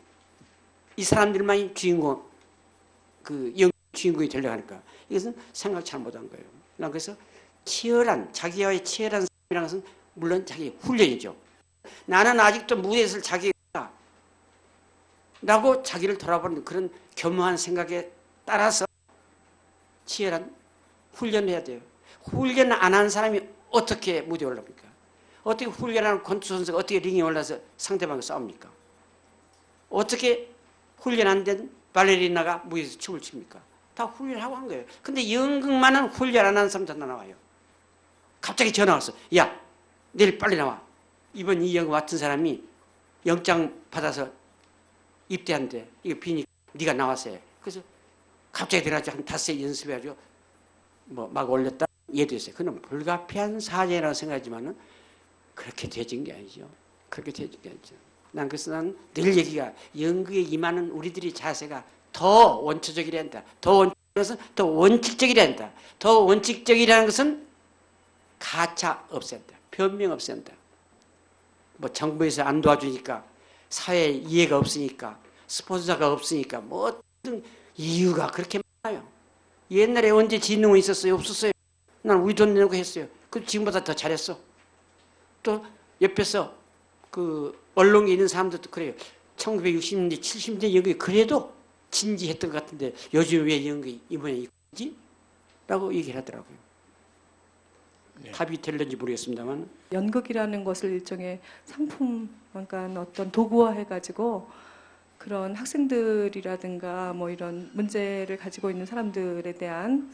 이 사람들만이 주인공, 연극 주인공이 되려고 하니까 이것은 생각 잘못한 거예요. 난 그래서 자기와의 치열한 싸움이라는 것은 물론 자기 훈련이죠. 나는 아직도 무대에서 자기가 라고 자기를 돌아보는 그런 겸허한 생각에 따라서 치열한 훈련을 해야 돼요. 훈련 안 한 사람이 어떻게 무대에 올라옵니까? 어떻게 훈련하는 권투 선수가 어떻게 링에 올라서 상대방과 싸웁니까? 어떻게 훈련 안 된 발레리나가 무대에서 춤을 춥니까? 다 훈련하고 한 거예요. 근데 연극만은 훈련 안 한 사람 다 나와요. 갑자기 전화 왔어. 야, 내일 빨리 나와. 이번 이 연극 맡은 사람이 영장 받아서 입대한대. 이거 비니까 네가 나와서 해. 그래서 갑자기 들어가지고 한 5세 연습해가지고 뭐 막 올렸다. 예도했어요. 그건 불가피한 사정이라고 생각하지만은 그렇게 되진 게 아니죠. 그렇게 되진 게 아니죠. 그래서 난 늘 얘기가 연극에 임하는 우리들이 자세가 더 원초적이라 한다. 더 원칙적이라 한다. 더 원칙적이라는 것은 가차 없앤다. 변명 없앤다. 뭐 정부에서 안 도와주니까 사회에 이해가 없으니까 스폰서가 없으니까 뭐 어떤 이유가 그렇게 많아요. 옛날에 언제 진흥원 있었어요? 없었어요. 난 우리 돈 내고 했어요. 그 지금보다 더 잘했어. 또 옆에서 언론에 있는 사람들도 그래요. 1960년대, 70년대 연극이 그래도 진지했던 것 같은데 요즘 왜 연극이 이번에 있지? 라고 얘기를 하더라고요. 네. 답이 될는지 모르겠습니다만. 연극이라는 것을 일종의 상품, 그러니까 어떤 도구화해가지고 그런 학생들이라든가 뭐 이런 문제를 가지고 있는 사람들에 대한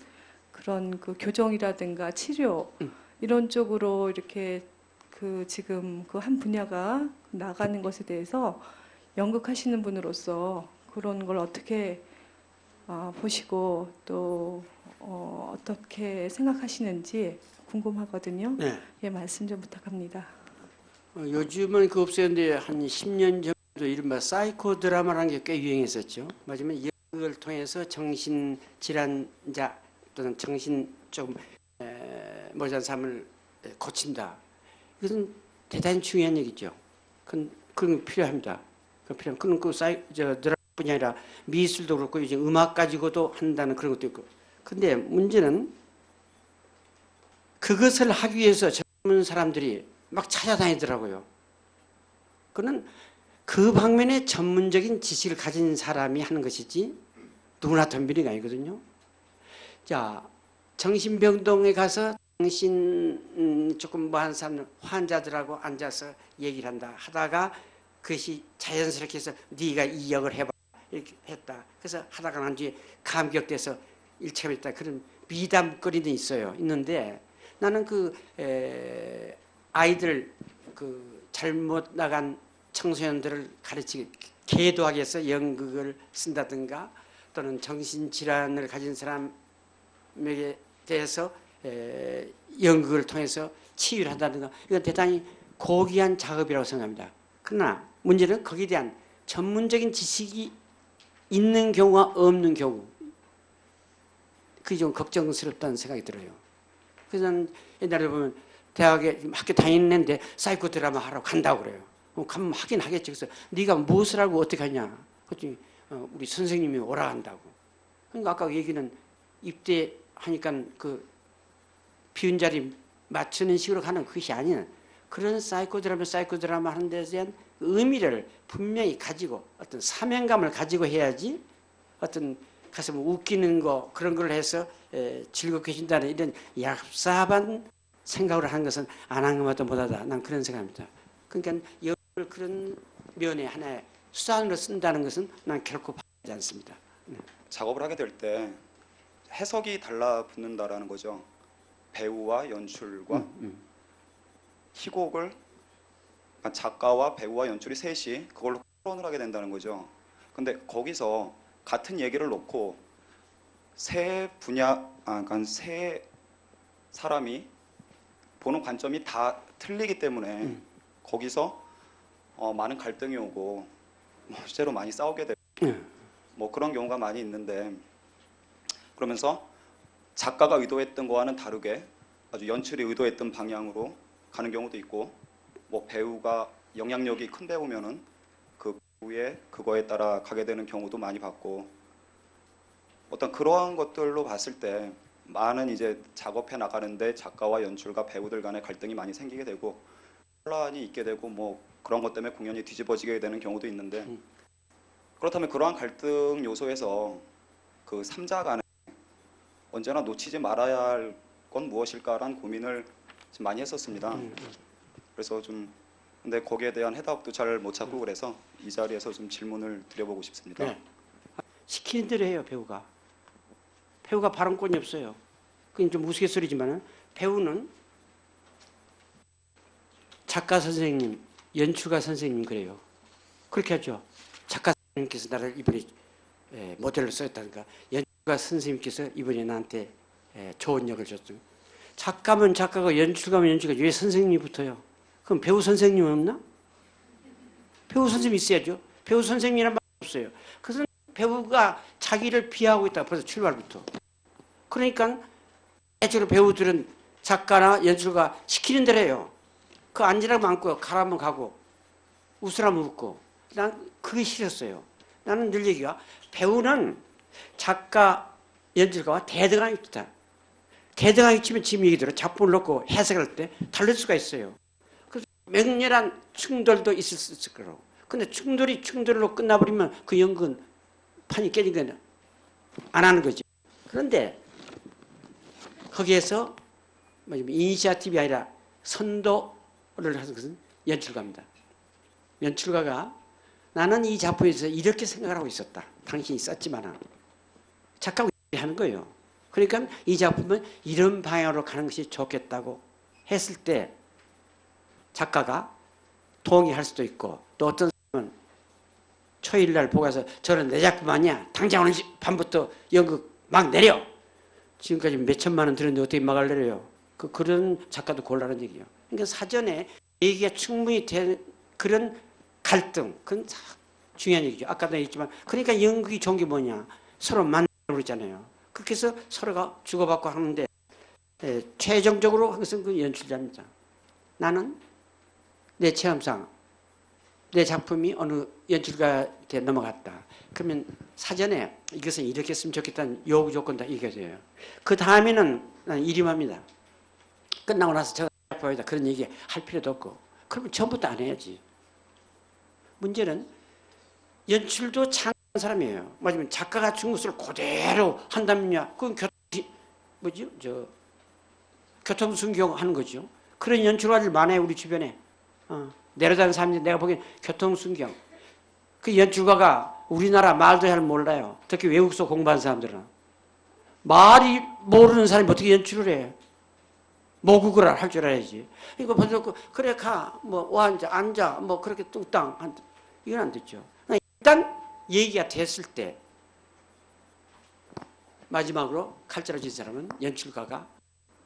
그런 교정이라든가 치료 이런 쪽으로 이렇게 지금 한 분야가 나가는 것에 대해서 연극하시는 분으로서 그런 걸 어떻게 보시고 또 어떻게 생각하시는지 궁금하거든요. 네. 예, 말씀 좀 부탁합니다. 요즘은 없었는데 한 10년 전도 이른바 사이코 드라마라는 게 꽤 유행했었죠. 맞으면 그걸 통해서 정신 질환자 또는 정신 좀 모자란 사람을 고친다. 이것은 대단히 중요한 얘기죠. 그건 필요합니다. 그건 드라마뿐이 아니라 미술도 그렇고 이제 음악 가지고도 한다는 그런 것도 있고. 근데 문제는 그것을 하기 위해서 젊은 사람들이 막 찾아다니더라고요. 그는 그 방면에 전문적인 지식을 가진 사람이 하는 것이지 누구나 덤비는 게 아니거든요. 자, 정신병동에 가서 조금 뭐한 사람 환자들하고 앉아서 얘기를 한다 하다가 그것이 자연스럽게 해서 네가 이 역을 해봐 이렇게 했다. 그래서 하다가 난 뒤에 감격돼서 일체감했다. 그런 미담거리는 있는데 나는 아이들 잘못 나간 청소년들을 가르치기 계도하기 위해서 연극을 쓴다든가 또는 정신질환을 가진 사람에게 대해서 연극을 통해서 치유를 한다든가 이건 대단히 고귀한 작업이라고 생각합니다. 그러나 문제는 거기에 대한 전문적인 지식이 있는 경우와 없는 경우 그게 좀 걱정스럽다는 생각이 들어요. 그래서 저는 옛날에 보면 대학에 학교 다니는데 사이코 드라마 하라고 간다고 그래요. 가면 하긴 하겠지. 그래서 네가 무엇을 하고 어떻게 하냐. 그랬더니 우리 선생님이 오라 한다고. 그러니까 아까 얘기는 입대하니까 비운 자리 맞추는 식으로 가는 그것이 아니라 그런 사이코 드라마 하는 데에 대한 의미를 분명히 가지고 어떤 사명감을 가지고 해야지 어떤 가서 뭐 웃기는 거 그런 걸 해서 즐겁게 해준다는 이런 얍삽한 생각을 하는 것은 안 한 것보다 못하다. 난 그런 생각합니다. 그러니까 역을 그런 면에 하나의 수단으로 쓴다는 것은 난 결코 바라지 않습니다. 작업을 하게 될 때 해석이 달라붙는다라는 거죠. 배우와 연출과 희곡을 그러니까 작가와 배우와 연출이 셋이 그걸로 토론을 하게 된다는 거죠. 근데 거기서 같은 얘기를 놓고 그러니까 세 사람이 보는 관점이 다 틀리기 때문에 거기서 많은 갈등이 오고 실제로 많이 싸우게 되고 뭐 그런 경우가 많이 있는데 그러면서 작가가 의도했던 거와는 다르게 아주 연출이 의도했던 방향으로 가는 경우도 있고 뭐 배우가 영향력이 큰 배우면은 그 배우의 그거에 따라 가게 되는 경우도 많이 봤고 어떤 그러한 것들로 봤을 때 많은 이제 작업해 나가는데 작가와 연출가 배우들 간의 갈등이 많이 생기게 되고 혼란이 있게 되고 뭐 그런 것 때문에 공연이 뒤집어지게 되는 경우도 있는데 그렇다면 그러한 갈등 요소에서 그 3자 간에 언제나 놓치지 말아야 할 건 무엇일까라는 고민을 좀 많이 했었습니다. 그래서 좀 근데 거기에 대한 해답도 잘 못 찾고 그래서 이 자리에서 좀 질문을 드려보고 싶습니다. 네. 시키는 대로 해요. 배우가 발언권이 없어요. 그건 좀 우스갯소리지만 배우는 작가 선생님, 연출가 선생님 그래요. 그렇게 하죠. 작가 선생님께서 나를 이번에 모델로 썼다니까 연출가 선생님께서 이번에 나한테 좋은 역을 줬죠. 작가면 작가가 연출가면 연출가 왜 선생님이 붙어요? 그럼 배우 선생님 없나? 배우 선생님 있어야죠. 배우 선생님이란 말 없어요. 그래서 배우가 자기를 비하하고 있다. 벌써 출발부터. 그러니까 대체로 배우들은 작가나 연출가 시키는 대로 해요. 그 앉으라고 앉고 가라면 가고 웃으라면 웃고. 난 그게 싫었어요. 나는 늘 얘기가 배우는 작가, 연출가와 대등한 위치다. 대등한 위치면 지금 얘기대로 작품을 놓고 해석할 때 다를 수가 있어요. 그래서 맹렬한 충돌도 있을 수 있을 거라고. 근데 충돌로 끝나버리면 그 연극은 판이 깨진 거는 안 하는 거죠. 그런데 거기에서 이니시아티브가 아니라 선도를 하는 것은 연출가입니다. 연출가가 나는 이 작품에서 이렇게 생각을 하고 있었다. 당신이 썼지만 작가가 하는 거예요. 그러니까 이 작품은 이런 방향으로 가는 것이 좋겠다고 했을 때 작가가 동의할 수도 있고 또 어떤 사람은 초일날 보고 와서 저는 내 작품 아니야. 당장 오늘 밤부터 연극 막 내려. 지금까지 몇 천만 원 들었는데 어떻게 막을 내려요. 그런 작가도 곤란한 얘기예요. 그러니까 사전에 얘기가 충분히 된 그런 갈등, 그건 중요한 얘기죠. 아까도 얘기했지만 그러니까 연극이 좋은 게 뭐냐. 서로 만나고 그러잖아요. 그렇게 해서 서로가 주고받고 하는데 최종적으로 한 것은 그 연출자입니다. 나는 내 체험상 내 작품이 어느 연출가한테 넘어갔다. 그러면 사전에 이것은 이렇게 했으면 좋겠다는 요구 조건 다 이겨져요. 그 다음에는 난 일임합니다. 끝나고 나서 저 작품이다 그런 얘기 할 필요도 없고 그러면 처음부터 안 해야지. 문제는 연출도 창한 사람이에요. 맞으면 작가가 준 것을 그대로 한다면요. 그건 교통순경 하는 거죠. 그런 연출가들 많아요 우리 주변에. 내려다니는 사람들이 내가 보기엔 교통순경. 그 연출가가 우리나라 말도 잘 몰라요. 특히 외국서 공부한 사람들은. 말이 모르는 사람이 어떻게 연출을 해. 모국을 할 줄 알아야지. 이거 벌써 그래 가. 뭐 앉아. 뭐 그렇게 뚱땅. 이건 안 됐죠. 일단 얘기가 됐을 때 마지막으로 칼자루 진 사람은 연출가가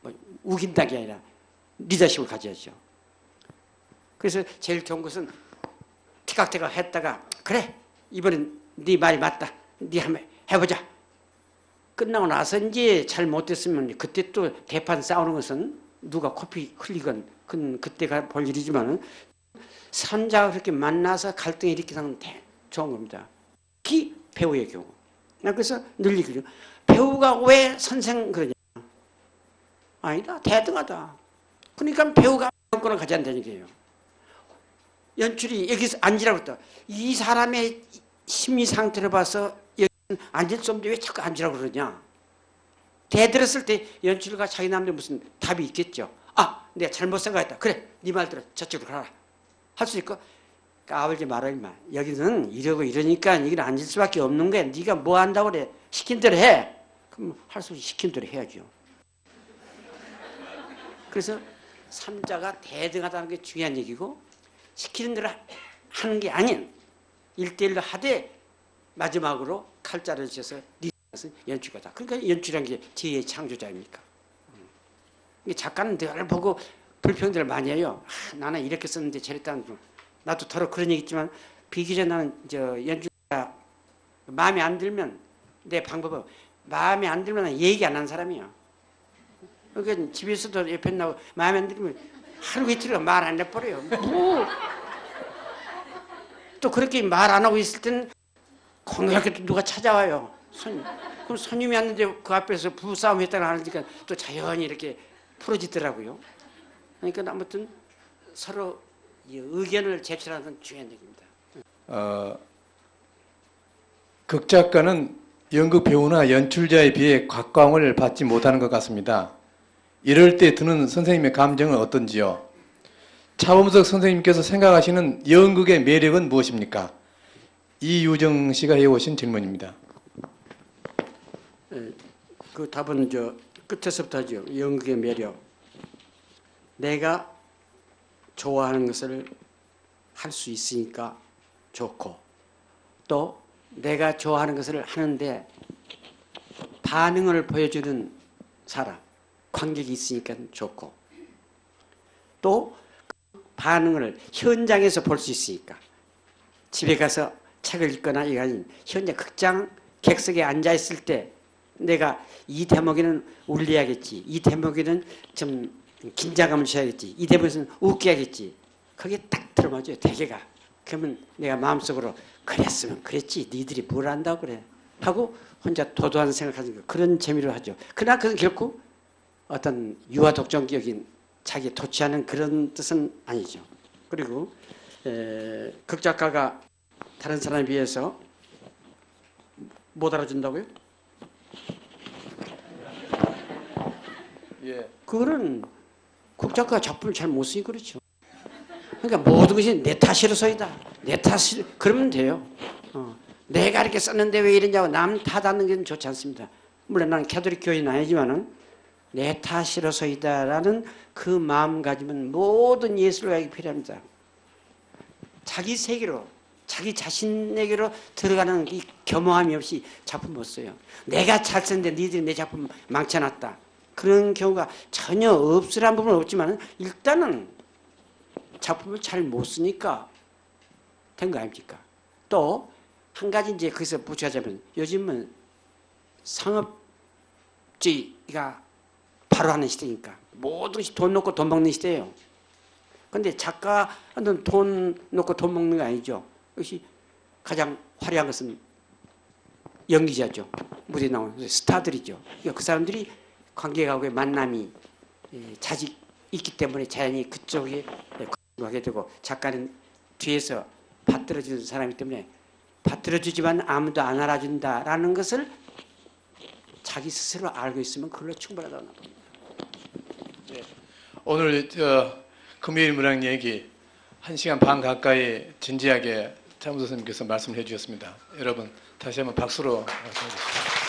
뭐 우긴다는 게 아니라 리더십을 가져야죠. 그래서 제일 좋은 것은 티각태각 했다가 그래 이번엔 네 말이 맞다. 네 한번 해보자. 끝나고 나서 이제 잘 못됐으면 그때 또 대판 싸우는 것은 누가 코피 흘리건 그때가 볼 일이지만은 선자가 그렇게 만나서 갈등이 일으키는 건 좋은 겁니다. 특히 배우의 경우. 나 그래서 늘 얘기해요. 배우가 왜 선생 그러냐. 아니다. 대등하다. 그러니까 배우가 영권을 가져야 되는 거예요. 연출이 여기서 앉으라고 했다. 이 사람의 심리 상태를 봐서 여기는 앉을 수 없는데 왜 자꾸 앉으라고 그러냐. 대들었을 때 연출가 자기 남들 무슨 답이 있겠죠. 아, 내가 잘못 생각했다. 그래, 네 말대로 저쪽으로 가라. 할 수 있고 까불지 마라 임마. 여기는 이러고 이러니까 여기는 앉을 수밖에 없는 거야. 네가 뭐 한다고 그래. 시킨 대로 해. 그럼 할 수 없이 시킨 대로 해야죠. 그래서 삼자가 대등하다는 게 중요한 얘기고 시키는 대로 하는 게 아닌 1대1로 하되 마지막으로 칼자를 쥐어서 리더는 연출가다. 그러니까 연출이라는 게 지혜의 창조자입니까? 작가는 늘 보고 불평들을 많이 해요. 나는 이렇게 썼는데 저랬다는 거. 나도 더러 그런 얘기 있지만 비교적 나는 연출가 마음에 안 들면 내 방법은 마음에 안 들면 얘기 안 하는 사람이야. 그러니까 집에서도 옆에 나고 마음에 안 들면 하루 이틀 말 안 해버려요. 뭐. 또 그렇게 말 안 하고 있을 때는 공교롭게 또 누가 찾아와요. 손님. 그럼 손님이 왔는데 그 앞에서 부부싸움 했다가 하니까 또 자연히 이렇게 풀어지더라고요. 그러니까 아무튼 서로 의견을 제출하는 건 중요한 얘기입니다. 극작가는 연극 배우나 연출자에 비해 각광을 받지 못하는 것 같습니다. 이럴 때 드는 선생님의 감정은 어떤지요? 차범석 선생님께서 생각하시는 연극의 매력은 무엇입니까? 이유정 씨가 해오신 질문입니다. 그 답은 끝에서부터 하죠. 연극의 매력. 내가 좋아하는 것을 할 수 있으니까 좋고 또 내가 좋아하는 것을 하는데 반응을 보여주는 사람, 관객이 있으니까 좋고 또 반응을 현장에서 볼 수 있으니까 집에 가서 책을 읽거나 이게 아닌 현장 극장 객석에 앉아있을 때 내가 이 대목에는 울려야겠지. 이 대목에는 좀 긴장감을 줘야겠지. 이 대목에서는 웃겨야겠지. 그게 딱 들어맞아요. 대개가. 그러면 내가 마음속으로 그랬으면 그랬지. 니들이 뭘 안다고 그래. 하고 혼자 도도한 생각하는 거. 그런 재미로 하죠. 그러나 그건 결코 어떤 유아독존적인 자기에 도취하는 그런 뜻은 아니죠. 그리고 극작가가 다른 사람에 비해서 못 알아준다고요? 예. 그거는 극작가 작품을 잘 못 쓰니 그렇죠. 그러니까 모든 것이 내 탓이라서이다. 내 탓이 그러면 돼요. 내가 이렇게 썼는데 왜 이러냐고 남 탓하는 게 좋지 않습니다. 물론 나는 캐톨릭 교회는 아니지만은 내 탓이라서이다라는 그 마음가짐은 모든 예술가에게 필요합니다. 자기 세계로 자기 자신에게로 들어가는 이 겸허함이 없이 작품 못 써요. 내가 잘 썼는데 니들이 내 작품 망쳐놨다. 그런 경우가 전혀 없으란 부분은 없지만 일단은 작품을 잘 못 쓰니까 된 거 아닙니까? 또 한 가지 이제 거기서 붙여자면 요즘은 상업주의가 바로 하는 시대니까 모든 것이 돈 놓고 돈 먹는 시대예요. 그런데 작가는 돈 놓고 돈 먹는 거 아니죠. 역시 가장 화려한 것은 연기자죠. 무대에 나오는 스타들이죠. 그러니까 그 사람들이 관객하고의 만남이 자주 있기 때문에 자연히 그쪽에 가게 되고, 작가는 뒤에서 받들어주는 사람이기 때문에 받들어주지만 아무도 안 알아준다라는 것을 자기 스스로 알고 있으면 그걸로 충분하다고 봅니다. 오늘 금요일 문학 얘기 1시간 반 가까이 진지하게 차문석 선생님께서 말씀을 해주셨습니다. 여러분 다시 한번 박수로 맞춰주십시오.